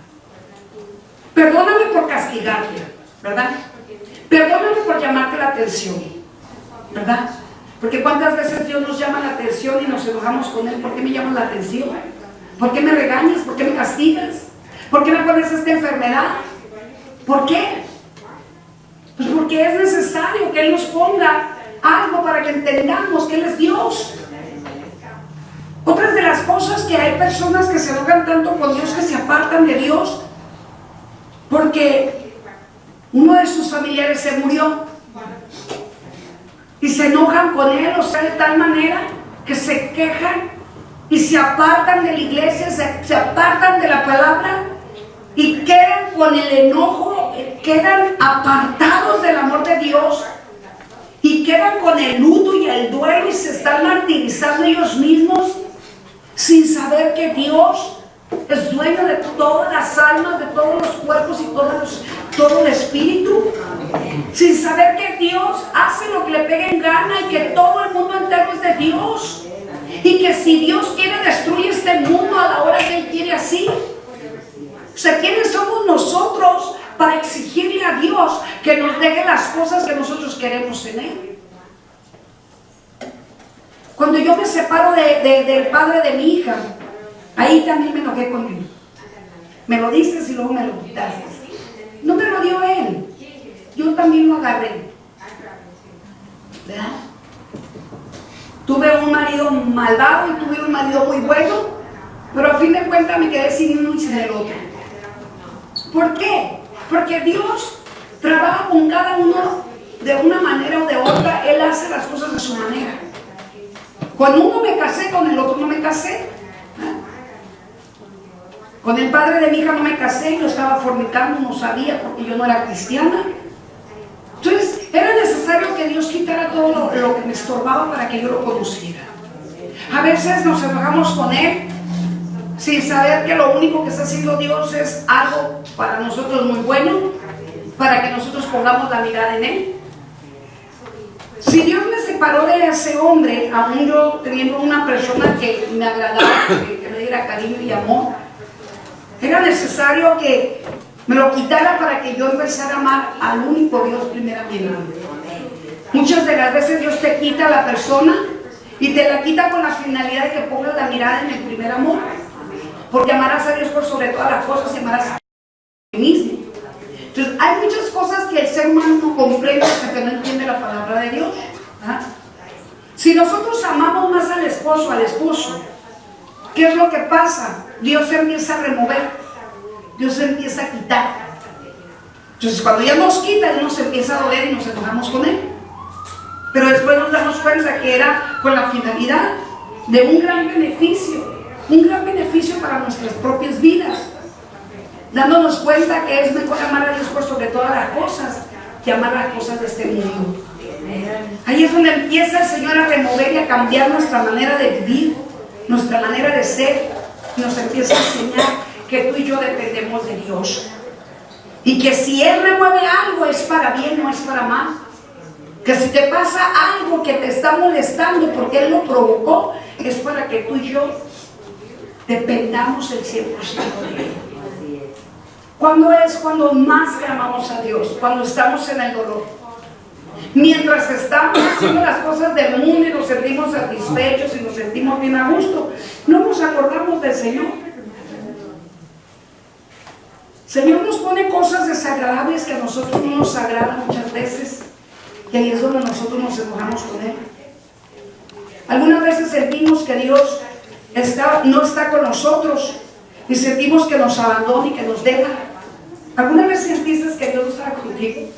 Perdóname por castigarte, ¿verdad? Perdóname por llamarte la atención, ¿verdad? Porque cuántas veces Dios nos llama la atención y nos enojamos con Él. ¿Por qué me llamas la atención? ¿Por qué me regañas? ¿Por qué me castigas? ¿Por qué me pones esta enfermedad? ¿Por qué? Pues porque es necesario que Él nos ponga algo para que entendamos que Él es Dios. Otras de las cosas que hay personas que se enojan tanto con Dios que se apartan de Dios porque uno de sus familiares se murió y se enojan con él, o sea, de tal manera que se quejan y se apartan de la iglesia, se apartan de la palabra y quedan con el enojo, quedan apartados del amor de Dios y quedan con el luto y el duelo y se están martirizando ellos mismos. sin saber que Dios es dueño de todas las almas, de todos los cuerpos y todo el espíritu, sin saber que Dios hace lo que le pegue en gana y que todo el mundo entero es de Dios, y que si Dios quiere destruir este mundo a la hora que Él quiere así. O sea, ¿quiénes somos nosotros para exigirle a Dios que nos deje las cosas que nosotros queremos en Él? Cuando yo me separo del padre de mi hija, ahí también me enojé con él. Me lo dices y luego me lo quitaste. No me lo dio él, yo también lo agarré, ¿verdad? Tuve un marido malvado y tuve un marido muy bueno, pero a fin de cuentas me quedé sin uno y sin el otro. ¿Por qué? Porque Dios trabaja con cada uno de una manera o de otra. Él hace las cosas de su manera. Con uno me casé, con el otro no me casé. Con el padre de mi hija no me casé, yo estaba fornicando, no sabía porque yo no era cristiana. Entonces era necesario que Dios quitara todo lo que me estorbaba para que yo lo conociera. A veces nos enojamos con Él sin saber que lo único que está haciendo Dios es algo para nosotros muy bueno, para que nosotros pongamos la mirada en Él. Si Dios me separó de ese hombre, aún yo teniendo una persona que me agradaba, que me diera cariño y amor, era necesario que me lo quitara para que yo empezara a amar al único Dios primeramente. Muchas de las veces Dios te quita a la persona y te la quita con la finalidad de que pongas la mirada en el primer amor, porque amarás a Dios por sobre todas las cosas y amarás a ti mismo. Entonces hay muchas cosas que el ser humano no comprende hasta que no entiende la palabra de Dios. ¿Ah? Si nosotros amamos más al esposo, ¿qué es lo que pasa? Dios se empieza a remover, Dios se empieza a quitar. Entonces cuando ya nos quita, Él nos empieza a doler y nos enojamos con Él. Pero después nos damos cuenta que era con la finalidad de un gran beneficio para nuestras propias vidas, dándonos cuenta que es mejor amar a Dios por sobre todas las cosas que amar las cosas de este mundo. Ahí es donde empieza el Señor a remover y a cambiar nuestra manera de vivir, nuestra manera de ser. Nos empieza a enseñar que tú y yo dependemos de Dios, y que si Él remueve algo es para bien, no es para mal. Que si te pasa algo que te está molestando porque Él lo provocó, es para que tú y yo dependamos el 100% de Él. ¿Cuándo es cuando más clamamos a Dios? Cuando estamos en el dolor. Mientras estamos haciendo las cosas del mundo y nos sentimos satisfechos y nos sentimos bien a gusto, no nos acordamos del Señor. El Señor nos pone cosas desagradables que a nosotros no nos agradan muchas veces, y ahí es donde nosotros nos enojamos con Él. Algunas veces sentimos que Dios no está con nosotros y sentimos que nos abandona y que nos deja. ¿Alguna vez sentiste que Dios no estaba contigo?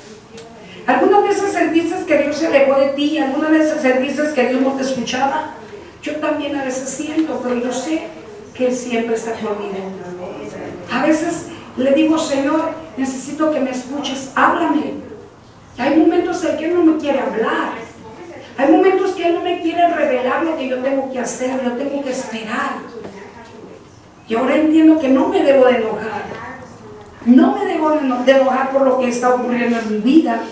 ¿Algunas veces sentiste que Dios se alejó de ti? ¿Algunas veces sentiste que Dios no te escuchaba? Yo también a veces siento, pero yo sé que Él siempre está conmigo. A veces le digo, Señor, necesito que me escuches, háblame. Hay momentos en que Él no me quiere hablar. Hay momentos que Él no me quiere revelar lo que yo tengo que hacer, yo tengo que esperar. Y ahora entiendo que no me debo de enojar. No me debo de enojar por lo que está ocurriendo en mi vida.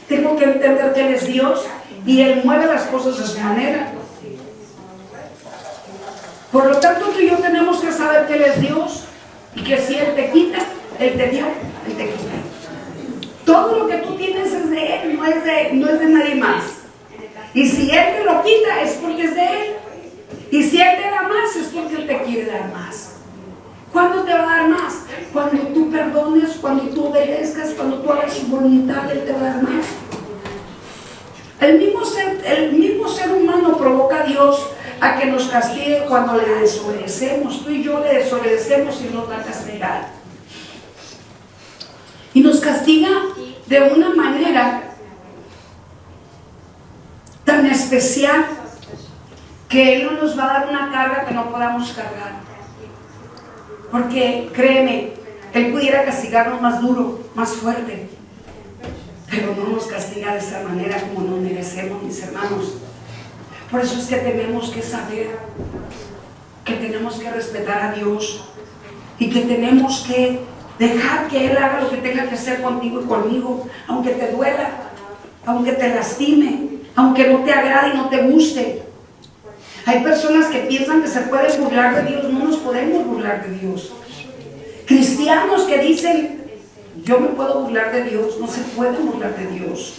Tengo que entender que Él es Dios y Él mueve las cosas de su manera. Por lo tanto, tú y yo tenemos que saber que Él es Dios y que si Él te quita, Él te dio, Él te quita. Todo lo que tú tienes es de Él, no es de nadie más. Y si Él te lo quita es porque es de Él. Y si Él te da más es porque Él te quiere dar más. ¿Cuándo te va a dar más? Cuando tú perdones, cuando tú obedezcas, cuando tú hagas su voluntad, Él te va a dar más. El mismo ser humano provoca a Dios a que nos castigue cuando le desobedecemos. Tú y yo le desobedecemos y nos va a castigar. Y nos castiga de una manera tan especial que Él no nos va a dar una carga que no podamos cargar. Porque créeme, Él pudiera castigarnos más duro, más fuerte, pero no nos castiga de esa manera como nos merecemos, mis hermanos. Por eso es que tenemos que saber que tenemos que respetar a Dios y que tenemos que dejar que Él haga lo que tenga que hacer contigo y conmigo, aunque te duela, aunque te lastime, aunque no te agrade y no te guste. Hay personas que piensan que se pueden burlar de Dios. No nos podemos burlar de Dios. Cristianos que dicen, yo me puedo burlar de Dios, no se pueden burlar de Dios.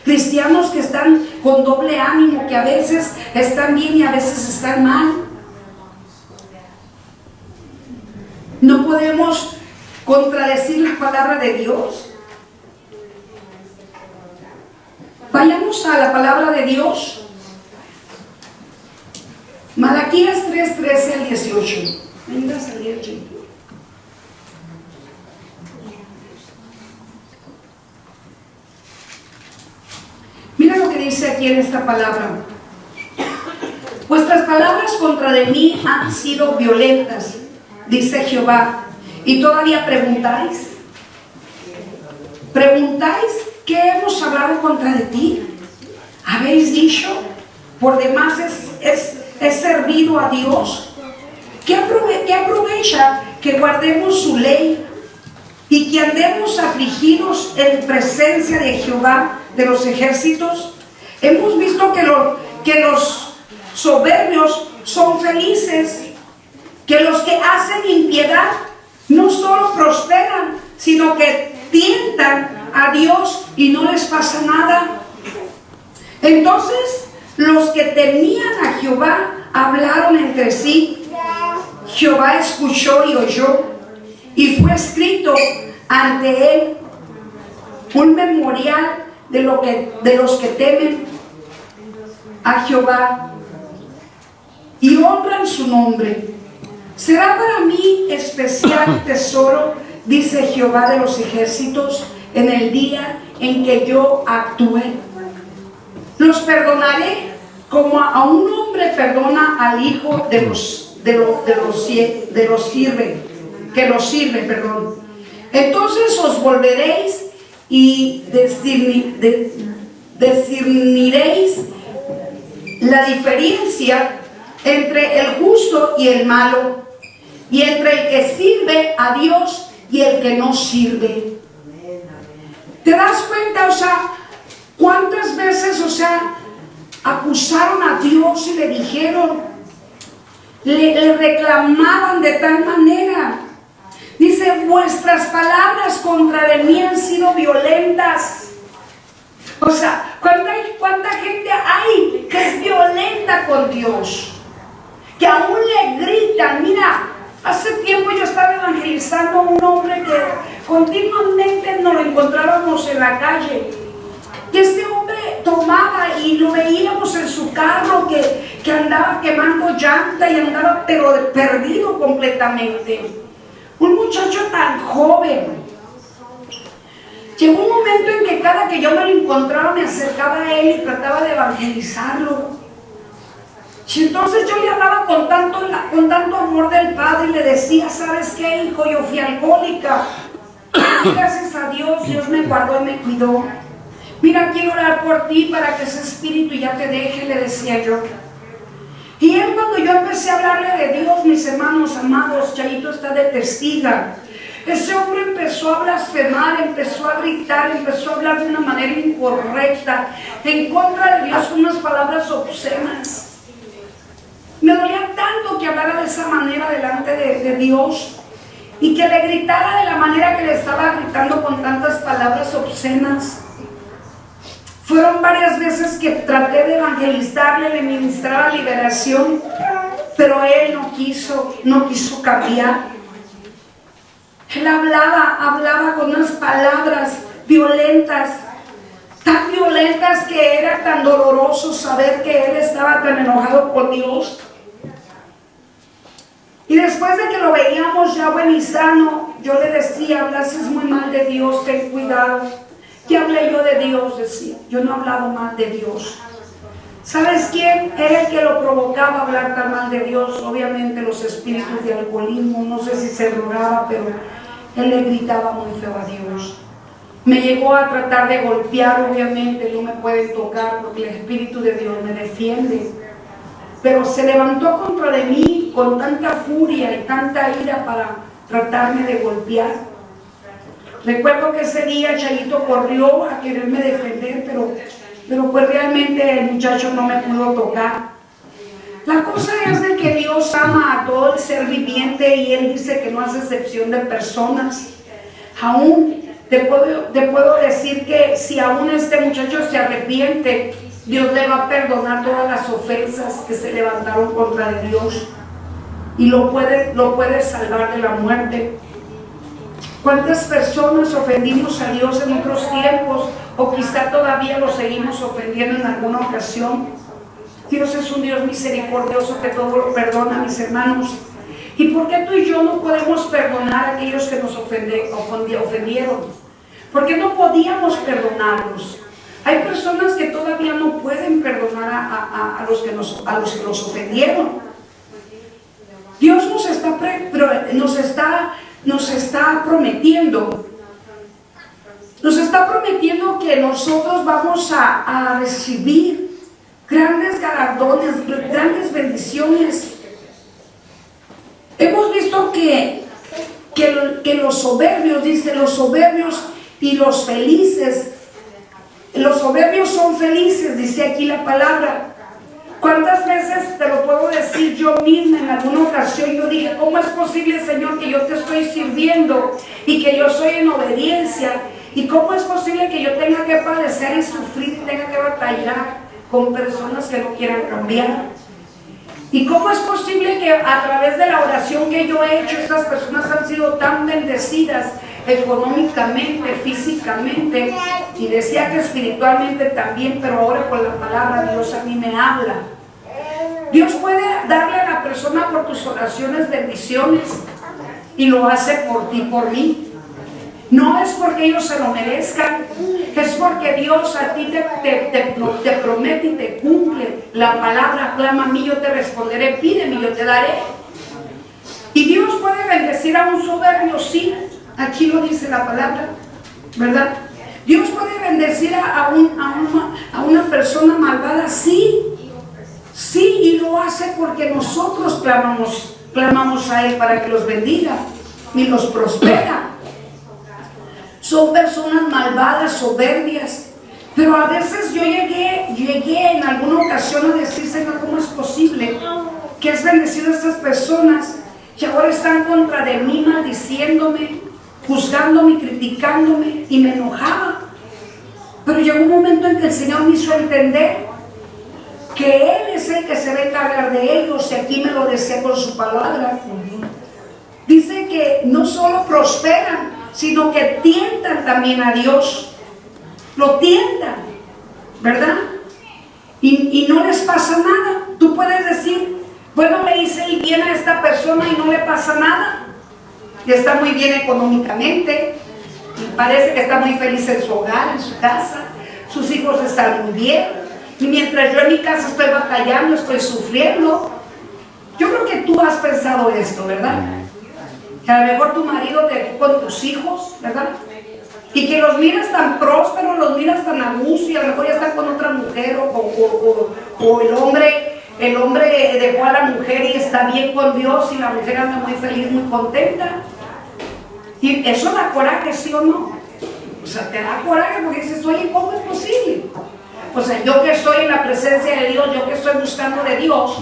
Cristianos que están con doble ánimo, que a veces están bien y a veces están mal. No podemos contradecir la palabra de Dios. Vayamos a la palabra de Dios. Malaquías 3:13 al 18. Venga a salir, chico. Mira lo que dice aquí en esta palabra. Vuestras palabras contra de mí han sido violentas, dice Jehová, y todavía preguntáis. ¿Preguntáis qué hemos hablado contra de ti? ¿Habéis dicho, por demás es servido a Dios? ¿Qué aprovecha que guardemos su ley y que andemos afligidos en presencia de Jehová de los ejércitos? Hemos visto que los soberbios son felices, que los que hacen impiedad no solo prosperan, sino que tientan a Dios y no les pasa nada. Entonces los que temían a Jehová hablaron entre sí. Jehová escuchó y oyó, y fue escrito ante él un memorial de los que temen a Jehová y honran su nombre. Será para mí especial tesoro, dice Jehová de los ejércitos, en el día en que yo actúe. Los perdonaré como a un hombre perdona al hijo que lo sirve. Entonces os volveréis y discerniréis la diferencia entre el justo y el malo, y entre el que sirve a Dios y el que no sirve. ¿Te das cuenta? O sea, ¿cuántas veces, acusaron a Dios y le dijeron, le reclamaban de tal manera? Dice, vuestras palabras contra de mí han sido violentas. O sea, ¿cuánta gente hay que es violenta con Dios? Que aún le gritan. Mira, hace tiempo yo estaba evangelizando a un hombre que continuamente nos lo encontrábamos en la calle. Y este hombre tomaba y lo veíamos en su carro que andaba quemando llanta y andaba pero perdido completamente. Un muchacho tan joven. Llegó un momento en que cada que yo me lo encontraba me acercaba a él y trataba de evangelizarlo. Y entonces yo le hablaba con tanto amor del Padre y le decía, ¿sabes qué, hijo? Yo fui alcohólica. Gracias a Dios, Dios me guardó y me cuidó. Mira, quiero orar por ti para que ese espíritu ya te deje, le decía yo. Y él, cuando yo empecé a hablarle de Dios, mis hermanos amados, Chayito está de testiga. Ese hombre empezó a blasfemar, empezó a gritar, empezó a hablar de una manera incorrecta, en contra de Dios, con unas palabras obscenas. Me dolía tanto que hablara de esa manera delante de Dios y que le gritara de la manera que le estaba gritando con tantas palabras obscenas. Fueron varias veces que traté de evangelizarle, le ministraba liberación, pero él no quiso cambiar. Él hablaba con unas palabras violentas, tan violentas que era tan doloroso saber que él estaba tan enojado con Dios. Y después de que lo veíamos ya buen y sano, yo le decía, hablases muy mal de Dios, ten cuidado. ¿Qué hablé yo de Dios? Decía, yo no he hablado mal de Dios. ¿Sabes quién era el que lo provocaba a hablar tan mal de Dios? Obviamente los espíritus de alcoholismo, no sé si se drogaba, pero él le gritaba muy feo a Dios. Me llegó a tratar de golpear, obviamente no me pueden tocar porque el Espíritu de Dios me defiende. pero se levantó contra de mí con tanta furia y tanta ira para tratarme de golpear. Recuerdo que ese día Chayito corrió a quererme defender, pero pues realmente el muchacho no me pudo tocar. La cosa es de que Dios ama a todo el ser viviente y Él dice que no hace excepción de personas. Aún te puedo decir que si aún este muchacho se arrepiente, Dios le va a perdonar todas las ofensas que se levantaron contra de Dios y lo puede salvar de la muerte. ¿Cuántas personas ofendimos a Dios en otros tiempos o quizá todavía lo seguimos ofendiendo en alguna ocasión? Dios es un Dios misericordioso que todo lo perdona, mis hermanos. ¿Y por qué tú y yo no podemos perdonar a aquellos que nos ofendieron? ¿Por qué no podíamos perdonarlos? Hay personas que todavía no pueden perdonar a los que nos ofendieron. Dios nos está prometiendo que nosotros vamos a recibir grandes galardones, grandes bendiciones. Hemos visto que los soberbios, dice, los soberbios y los felices, los soberbios son felices, dice aquí la palabra. ¿Cuántas veces te lo puedo decir yo misma? En alguna ocasión yo dije, ¿cómo es posible, Señor, que yo te estoy sirviendo y que yo soy en obediencia? ¿Y cómo es posible que yo tenga que padecer y sufrir y tenga que batallar con personas que no quieran cambiar? ¿Y cómo es posible que a través de la oración que yo he hecho, estas personas han sido tan bendecidas económicamente, físicamente, y decía que espiritualmente también, pero ahora con la palabra Dios a mí me habla? Dios puede darle a la persona por tus oraciones bendiciones y lo hace por ti, por mí. No es porque ellos se lo merezcan, es porque Dios a ti te promete y te cumple la palabra. Clama a mí, yo te responderé, pídeme y yo te daré. Y Dios puede bendecir a un soberbio, sí, aquí lo dice la palabra, ¿verdad? Dios puede bendecir a una persona malvada, sí, y lo hace porque nosotros clamamos a Él para que los bendiga y los prospera. Son personas malvadas, soberbias, pero a veces yo llegué en alguna ocasión a decir, Señor, ¿cómo es posible que has bendecido a estas personas que ahora están contra de mí, maldiciéndome, juzgándome, criticándome? Y me enojaba. Pero llegó un momento en que el Señor me hizo entender que Él es el que se va a encargar de ellos, y aquí me lo decía con su palabra. Dice que no solo prosperan, sino que tientan también a Dios. Lo tientan, ¿verdad? Y no les pasa nada. Tú puedes decir, bueno, le hice el bien a esta persona y no le pasa nada. Y está muy bien económicamente, y parece que está muy feliz en su hogar, en su casa. Sus hijos están muy bien. Y mientras yo en mi casa estoy batallando, estoy sufriendo. Yo creo que tú has pensado esto, ¿verdad? Que a lo mejor tu marido te dejó con tus hijos, ¿verdad? Y que los miras tan prósperos, los miras tan a gusto, y a lo mejor ya están con otra mujer, o el hombre dejó a la mujer y está bien con Dios, y la mujer anda muy feliz, muy contenta. Y eso da coraje, ¿sí o no? O sea, te da coraje porque dices, oye, ¿cómo es posible? O sea, yo que estoy en la presencia de Dios, yo que estoy buscando de Dios,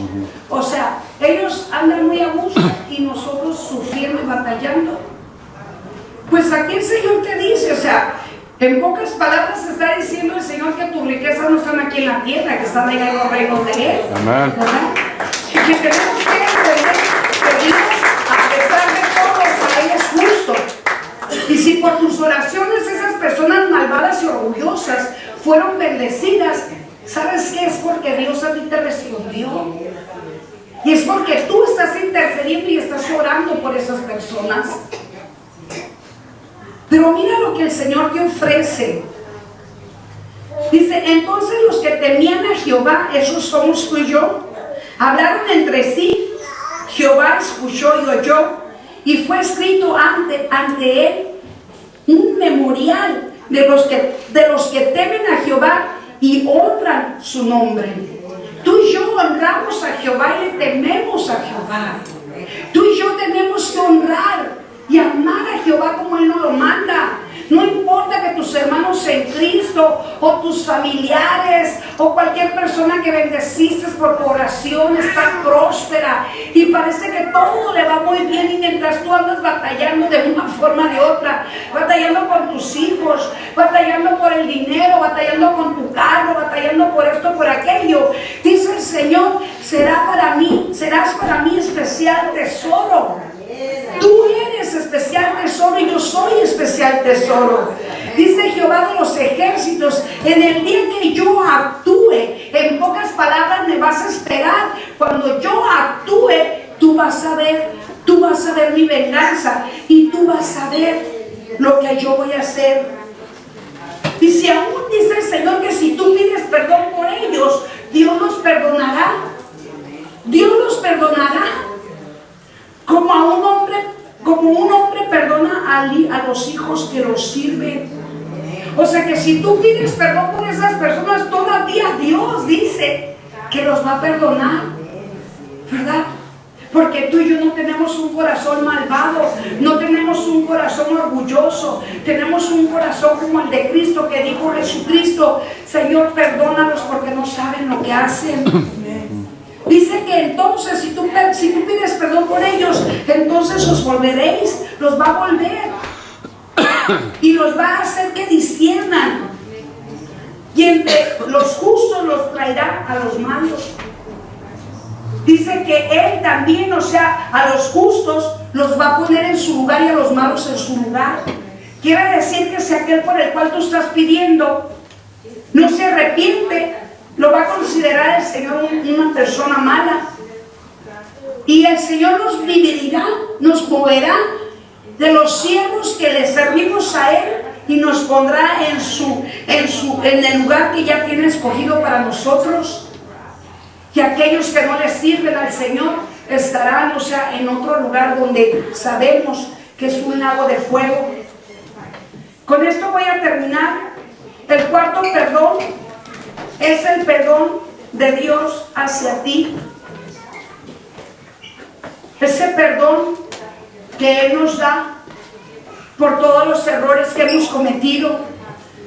o sea, ellos andan muy a gusto y nosotros sufriendo y batallando. Pues aquí el Señor te dice, o sea, en pocas palabras está diciendo el Señor que tus riquezas no están aquí en la tierra, que están allá en los reinos de Él. Amén. ¿Verdad? Y que tenemos que entender que Dios, a pesar de todo, para Él es justo. Y si por tus oraciones esas personas malvadas y orgullosas fueron bendecidas, ¿sabes qué? Es porque Dios a ti te respondió. Y es porque tú estás intercediendo y estás orando por esas personas. Pero mira lo que el Señor te ofrece. Dice, entonces los que temían a Jehová, esos somos tú y yo, hablaron entre sí. Jehová escuchó y oyó, y fue escrito ante él un memorial de los que temen a Jehová y honran su nombre. Tú y yo honramos honramos a Jehová y le tememos a Jehová. Tú y yo tenemos que honrar y amar a Jehová como Él nos lo manda. No importa que tus hermanos en Cristo o tus familiares o cualquier persona que bendeciste por tu oración está próspera y parece que todo le va muy bien, y mientras tú andas batallando de una forma o de otra, batallando con tus hijos, batallando por el dinero, batallando con tu carro, batallando por esto, por aquello, dice el Señor, serás para mí especial tesoro. Tú eres especial tesoro y yo soy especial tesoro. Dice Jehová de los ejércitos, en el día que yo actúe, en pocas palabras me vas a esperar. Cuando yo actúe, tú vas a ver mi venganza y tú vas a ver lo que yo voy a hacer. Y si aún dice el Señor que si tú pides perdón por ellos, Dios los perdonará. Dios los perdonará. Como un hombre perdona a los hijos que los sirven. O sea que si tú pides perdón por esas personas, todavía Dios dice que los va a perdonar, ¿verdad? Porque tú y yo no tenemos un corazón malvado, no tenemos un corazón orgulloso, tenemos un corazón como el de Cristo, que dijo Jesucristo, Señor, perdónalos porque no saben lo que hacen. Dice que entonces si tú pides perdón por ellos, entonces os volveréis, los va a volver y los va a hacer que disciernan, y entre los justos los traerá a los malos. Dice que Él también, o sea, a los justos los va a poner en su lugar y a los malos en su lugar. Quiere decir que si aquel por el cual tú estás pidiendo no se arrepiente, lo va a considerar el Señor una persona mala. Y el Señor nos dividirá, nos moverá de los siervos que le servimos a Él y nos pondrá en el lugar que ya tiene escogido para nosotros. Y aquellos que no le sirven al Señor estarán, o sea, en otro lugar donde sabemos que es un lago de fuego. Con esto voy a terminar. El cuarto perdón es el perdón de Dios hacia ti. Ese perdón que Él nos da por todos los errores que hemos cometido.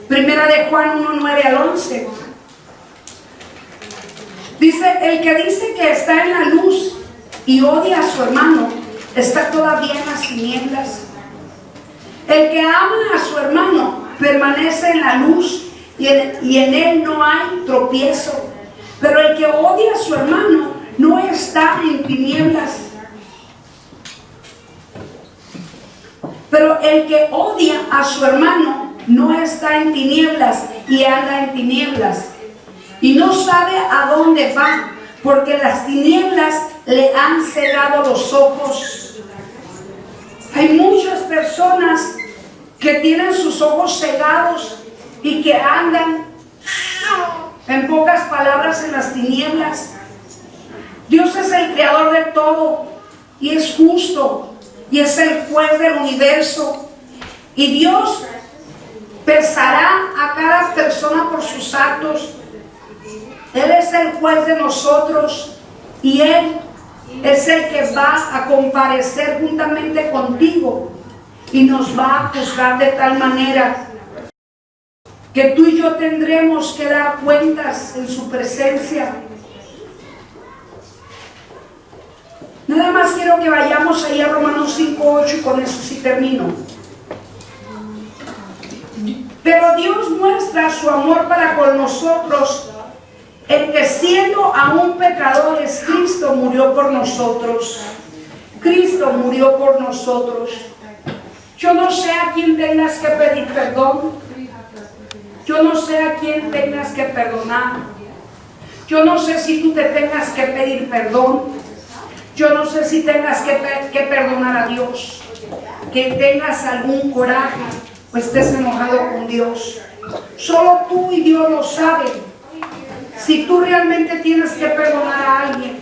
Primera de Juan 1, 9 al 11. Dice, el que dice que está en la luz y odia a su hermano, está todavía en las tinieblas. El que ama a su hermano permanece en la luz y en él no hay tropiezo. Pero el que odia a su hermano no está en tinieblas. Pero el que odia a su hermano no está en tinieblas y anda en tinieblas. Y no sabe a dónde va, porque las tinieblas le han cegado los ojos. Hay muchas personas que tienen sus ojos cegados y que andan, en pocas palabras, en las tinieblas. Dios es el creador de todo y es justo y es el juez del universo. Y Dios pesará a cada persona por sus actos. Él es el juez de nosotros y Él es el que va a comparecer juntamente contigo y nos va a juzgar de tal manera que tú y yo tendremos que dar cuentas en su presencia. Nada más quiero que vayamos ahí a Romanos 5:8 y con eso sí termino. Pero Dios muestra su amor para con nosotros en que siendo aún pecadores, Cristo murió por nosotros. Cristo murió por nosotros. Yo no sé a quién tengas que pedir perdón. Yo no sé a quién tengas que perdonar. Yo no sé si tú te tengas que pedir perdón. Yo no sé si tengas que perdonar a Dios. Que tengas algún coraje o estés enojado con Dios. Solo tú y Dios lo saben. Si tú realmente tienes que perdonar a alguien,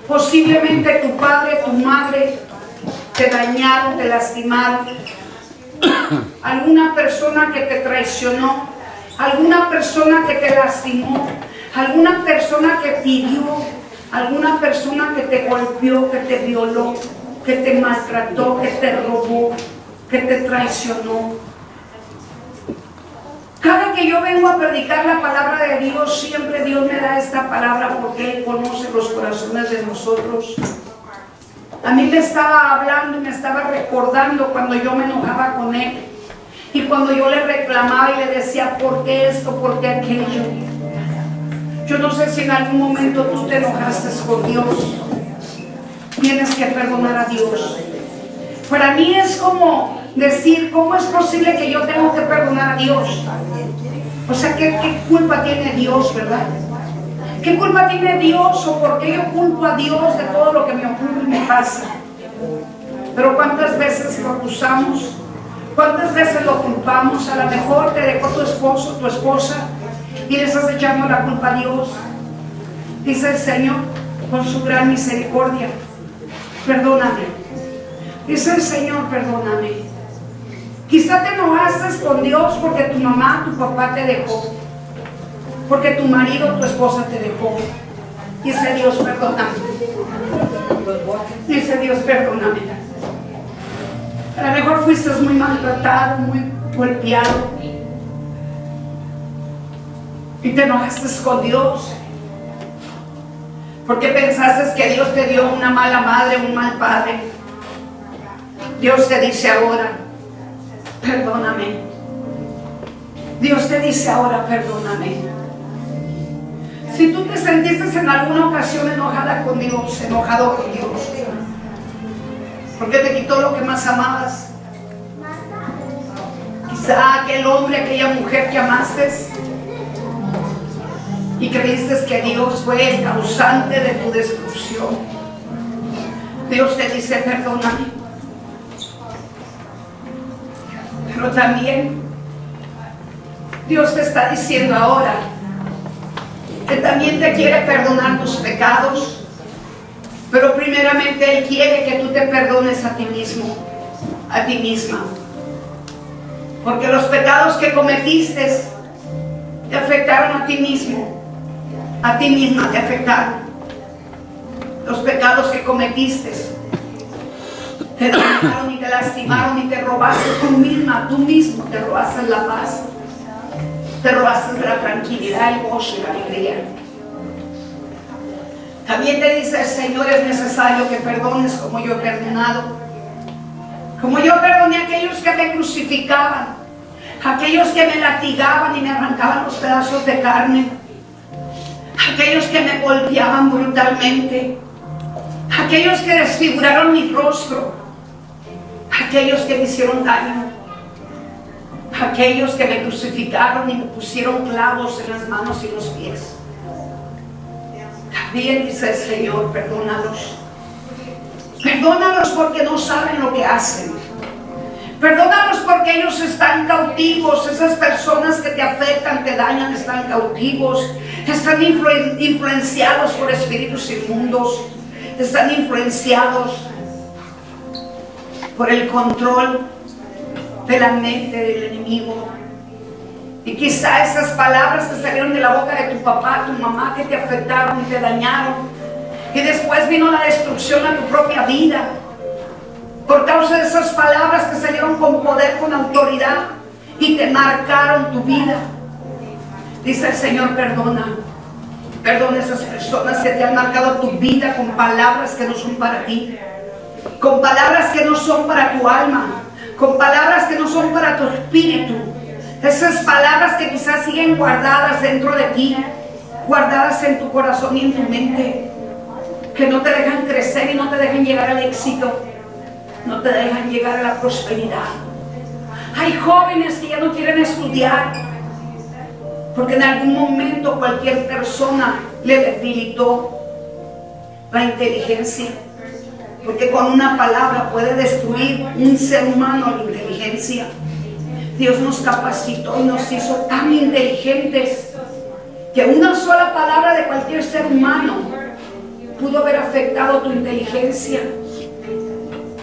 posiblemente tu padre, tu madre te dañaron, te lastimaron, alguna persona que te traicionó, alguna persona que te lastimó, alguna persona que te hirió, alguna persona que te golpeó, que te violó, que te maltrató, que te robó, que te traicionó. Cada que yo vengo a predicar la palabra de Dios, siempre Dios me da esta palabra porque Él conoce los corazones de nosotros. A mí me estaba hablando y me estaba recordando cuando yo me enojaba con Él y cuando yo le reclamaba y le decía, ¿por qué esto? ¿Por qué aquello? Yo no sé si en algún momento tú te enojaste con Dios. Tienes que perdonar a Dios. Para mí es como decir, ¿cómo es posible que yo tengo que perdonar a Dios? O sea, ¿qué culpa tiene Dios, verdad? ¿Qué culpa tiene Dios o por qué yo culpo a Dios de todo lo que me ocurre y me pasa? Pero ¿cuántas veces lo acusamos? ¿Cuántas veces lo culpamos? A lo mejor te dejó tu esposo, tu esposa y le estás echando la culpa a Dios. Dice el Señor con su gran misericordia, perdóname. Dice el Señor, perdóname. Quizá te enojaste con Dios porque tu mamá, tu papá te dejó, porque tu marido, tu esposa te dejó. Dice Dios, perdóname. Dice Dios, perdóname. A lo mejor fuiste muy maltratado, muy golpeado y te enojaste con Dios porque pensaste que Dios te dio una mala madre, un mal padre. Dios te dice ahora, perdóname. Dios te dice ahora, perdóname. Si tú te sentiste en alguna ocasión enojada con Dios, enojado con Dios, porque te quitó lo que más amabas, quizá aquel hombre, aquella mujer que amaste, y creíste que Dios fue el causante de tu destrucción, Dios te dice, perdóname. Pero también Dios te está diciendo ahora que también te quiere perdonar tus pecados, pero primeramente Él quiere que tú te perdones a ti mismo, a ti misma, porque los pecados que cometiste te afectaron a ti mismo, a ti misma te afectaron. Los pecados que cometiste te dañaron y te lastimaron y te robaste tú mismo te robaste la paz, te robaste la tranquilidad, el gozo y la alegría. También te dice el Señor, es necesario que perdones como yo he perdonado, como yo perdoné a aquellos que me crucificaban, aquellos que me latigaban y me arrancaban los pedazos de carne, aquellos que me golpeaban brutalmente, aquellos que desfiguraron mi rostro, aquellos que me hicieron daño, aquellos que me crucificaron y me pusieron clavos en las manos y los pies. También dice el Señor, perdónalos. Perdónalos porque no saben lo que hacen. Perdónalos porque ellos están cautivos. Esas personas que te afectan, te dañan, están cautivos. Están influenciados por espíritus inmundos. Están influenciados por el control de la mente del enemigo. Y quizá esas palabras que salieron de la boca de tu papá, tu mamá, que te afectaron y te dañaron, y después vino la destrucción a tu propia vida por causa de esas palabras que salieron con poder, con autoridad y te marcaron tu vida. Dice el Señor, perdona a esas personas que te han marcado tu vida con palabras que no son para ti, con palabras que no son para tu alma, con palabras que no son para tu espíritu. Esas palabras que quizás siguen guardadas dentro de ti, guardadas en tu corazón y en tu mente, que no te dejan crecer y no te dejan llegar al éxito, no te dejan llegar a la prosperidad. Hay jóvenes que ya no quieren estudiar porque en algún momento cualquier persona le debilitó la inteligencia, porque con una palabra puede destruir un ser humano la inteligencia. Dios nos capacitó y nos hizo tan inteligentes que una sola palabra de cualquier ser humano pudo haber afectado tu inteligencia,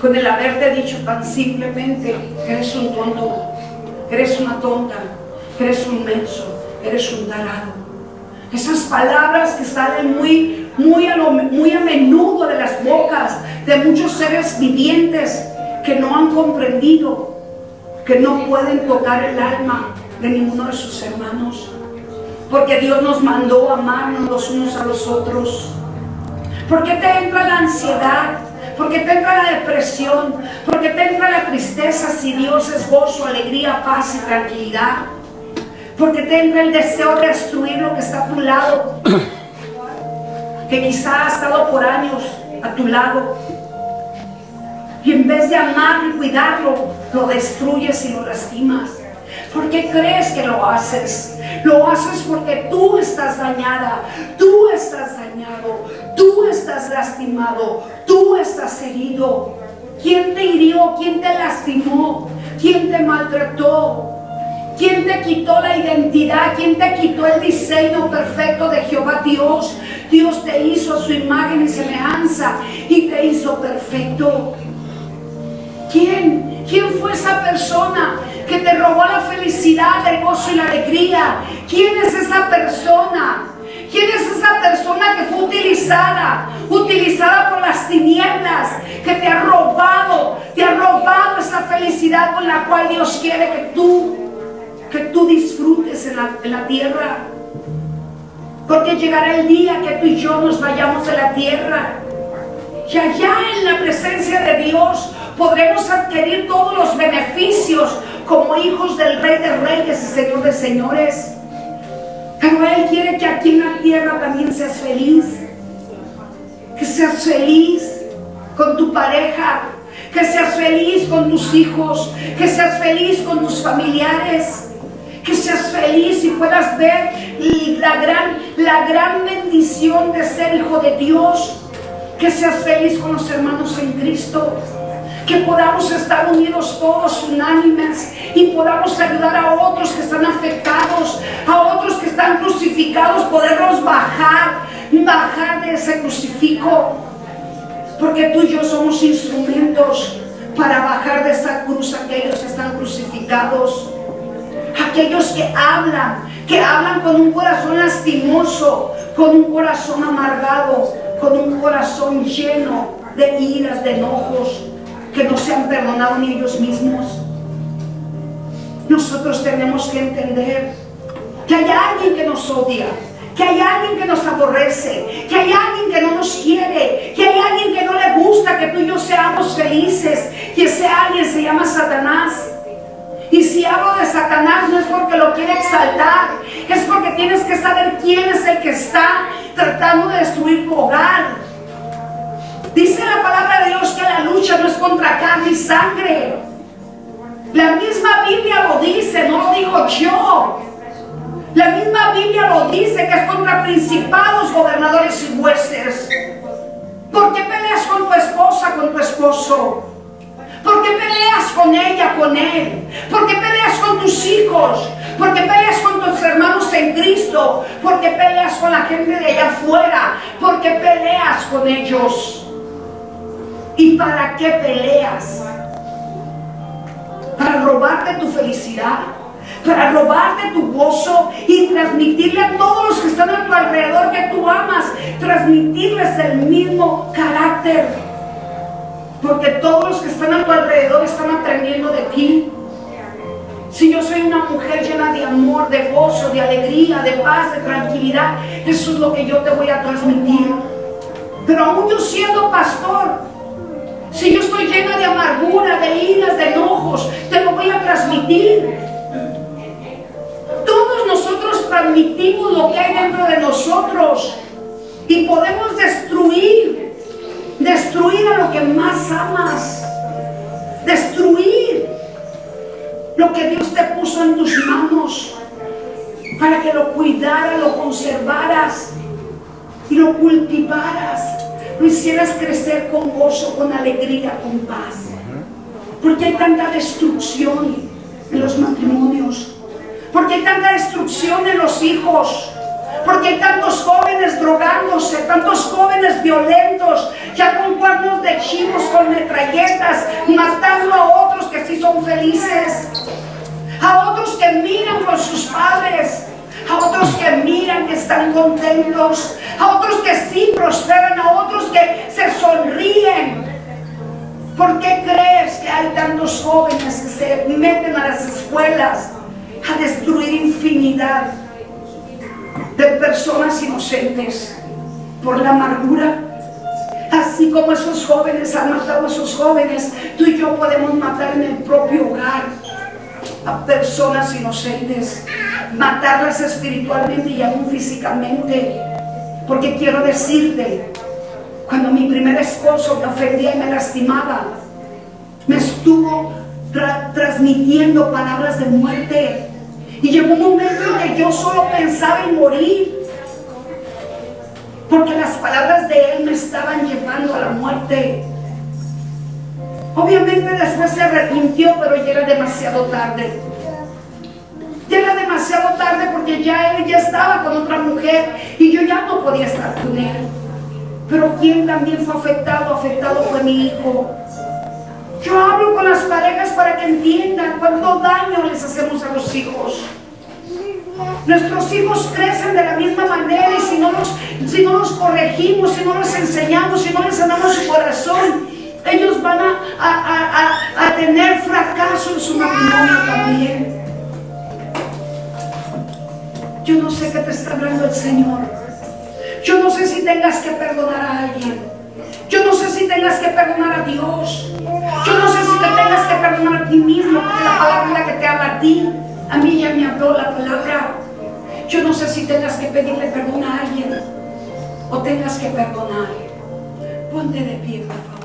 con el haberte dicho tan simplemente que eres un tonto, que eres una tonta, que eres un menso, eres un tarado. Esas palabras que salen muy a menudo de las bocas de muchos seres vivientes que no han comprendido que no pueden tocar el alma de ninguno de sus hermanos, porque Dios nos mandó a amarnos los unos a los otros. ¿Por qué te entra la ansiedad? ¿Por qué te entra la depresión? ¿Por qué te entra la tristeza si Dios es gozo, alegría, paz y tranquilidad? ¿Por qué te entra el deseo de destruir lo que está a tu lado, que quizá ha estado por años a tu lado, y en vez de amarlo y cuidarlo, lo destruyes y lo lastimas? ¿Por qué crees que lo haces? Lo haces porque tú estás dañada, tú estás dañado, tú estás lastimado, tú estás herido. ¿Quién te hirió? ¿Quién te lastimó? ¿Quién te maltrató? ¿Quién te quitó la identidad? ¿Quién te quitó el diseño perfecto de Jehová Dios? Dios te hizo a su imagen y semejanza y te hizo perfecto. ¿Quién? ¿Quién fue esa persona que te robó la felicidad, el gozo y la alegría? ¿Quién es esa persona? ¿Quién es esa persona que fue utilizada por las tinieblas, que te ha robado esa felicidad con la cual Dios quiere que tú disfrutes en la tierra? Porque llegará el día que tú y yo nos vayamos de la tierra, y allá en la presencia de Dios podremos adquirir todos los beneficios como hijos del Rey de Reyes y Señor de Señores. Pero Él quiere que aquí en la tierra también seas feliz, que seas feliz con tu pareja, que seas feliz con tus hijos, que seas feliz con tus familiares, que seas feliz y puedas ver la gran bendición de ser hijo de Dios, que seas feliz con los hermanos en Cristo, que podamos estar unidos todos, unánimes, y podamos ayudar a otros que están afectados, a otros que están crucificados, poderlos bajar de ese crucifijo, porque tú y yo somos instrumentos para bajar de esa cruz a aquellos que están crucificados, aquellos que hablan con un corazón lastimoso, con un corazón amargado, con un corazón lleno de iras, de enojos, que no se han perdonado ni ellos mismos. Nosotros tenemos que entender que hay alguien que nos odia, que hay alguien que nos aborrece, que hay alguien que no nos quiere, que hay alguien que no le gusta que tú y yo seamos felices, y ese alguien se llama Satanás. Y si hablo de Satanás no es porque lo quiere exaltar, es porque tienes que saber quién es el que está tratando de destruir tu hogar. Dice la palabra de Dios que la lucha no es contra carne y sangre. La misma Biblia lo dice, no lo digo yo. La misma Biblia lo dice, que es contra principados, gobernadores y jueces. ¿Por qué peleas con tu esposa, con tu esposo? ¿Por qué peleas con ella, con él? ¿Por qué peleas con tus hijos? ¿Por qué peleas con tus hermanos en Cristo? ¿Por qué peleas con la gente de allá afuera? ¿Por qué peleas con ellos? ¿Y para qué peleas? Para robarte tu felicidad, para robarte tu gozo y transmitirle a todos los que están a tu alrededor que tú amas, transmitirles el mismo carácter, porque todos los que están a tu alrededor están aprendiendo de ti. Si yo soy una mujer llena de amor, de gozo, de alegría, de paz, de tranquilidad, eso es lo que yo te voy a transmitir. Pero aún yo siendo pastor, si yo estoy llena de amargura, de iras, de enojos, te lo voy a transmitir. Todos nosotros transmitimos lo que hay dentro de nosotros, y podemos destruir a lo que más amas, destruir lo que Dios te puso en tus manos para que lo cuidaras, lo conservaras y lo cultivaras, lo hicieras crecer con gozo, con alegría, con paz. Porque hay tanta destrucción en los matrimonios, porque hay tanta destrucción en los hijos, porque hay tantos jóvenes drogándose, tantos jóvenes violentos, ya con cuernos de chivos, con metralletas, matando a otros que sí son felices, a otros que miran por sus padres, a otros que miran que están contentos, a otros que sí prosperan, a otros que se sonríen. ¿Por qué crees que hay tantos jóvenes que se meten a las escuelas a destruir infinidad de personas inocentes por la amargura? Así como esos jóvenes han matado a esos jóvenes, tú y yo podemos matar en el propio hogar a personas inocentes, matarlas espiritualmente y aún físicamente. Porque quiero decirte, cuando mi primer esposo me ofendía y me lastimaba, me estuvo transmitiendo palabras de muerte, y llegó un momento en que yo solo pensaba en morir, porque las palabras de él me estaban llevando a la muerte. Obviamente después se arrepintió, pero ya era demasiado tarde. Ya era demasiado tarde, porque ya él ya estaba con otra mujer y yo ya no podía estar con él. Pero quien también fue afectado fue mi hijo. Yo hablo con las parejas para que entiendan cuánto daño les hacemos a los hijos. Nuestros hijos crecen de la misma manera, y si no los corregimos, si no los enseñamos, si no les sanamos su corazón, ellos van a tener fracaso en su matrimonio también. Yo no sé qué te está hablando el Señor. Yo no sé si tengas que perdonar a alguien. Yo no sé si tengas que perdonar a Dios. Yo no sé si te tengas que perdonar a ti mismo, porque la palabra es la que te habla a ti. A mí ya me habló la palabra. Yo no sé si tengas que pedirle perdón a alguien o tengas que perdonar. Ponte de pie, por favor.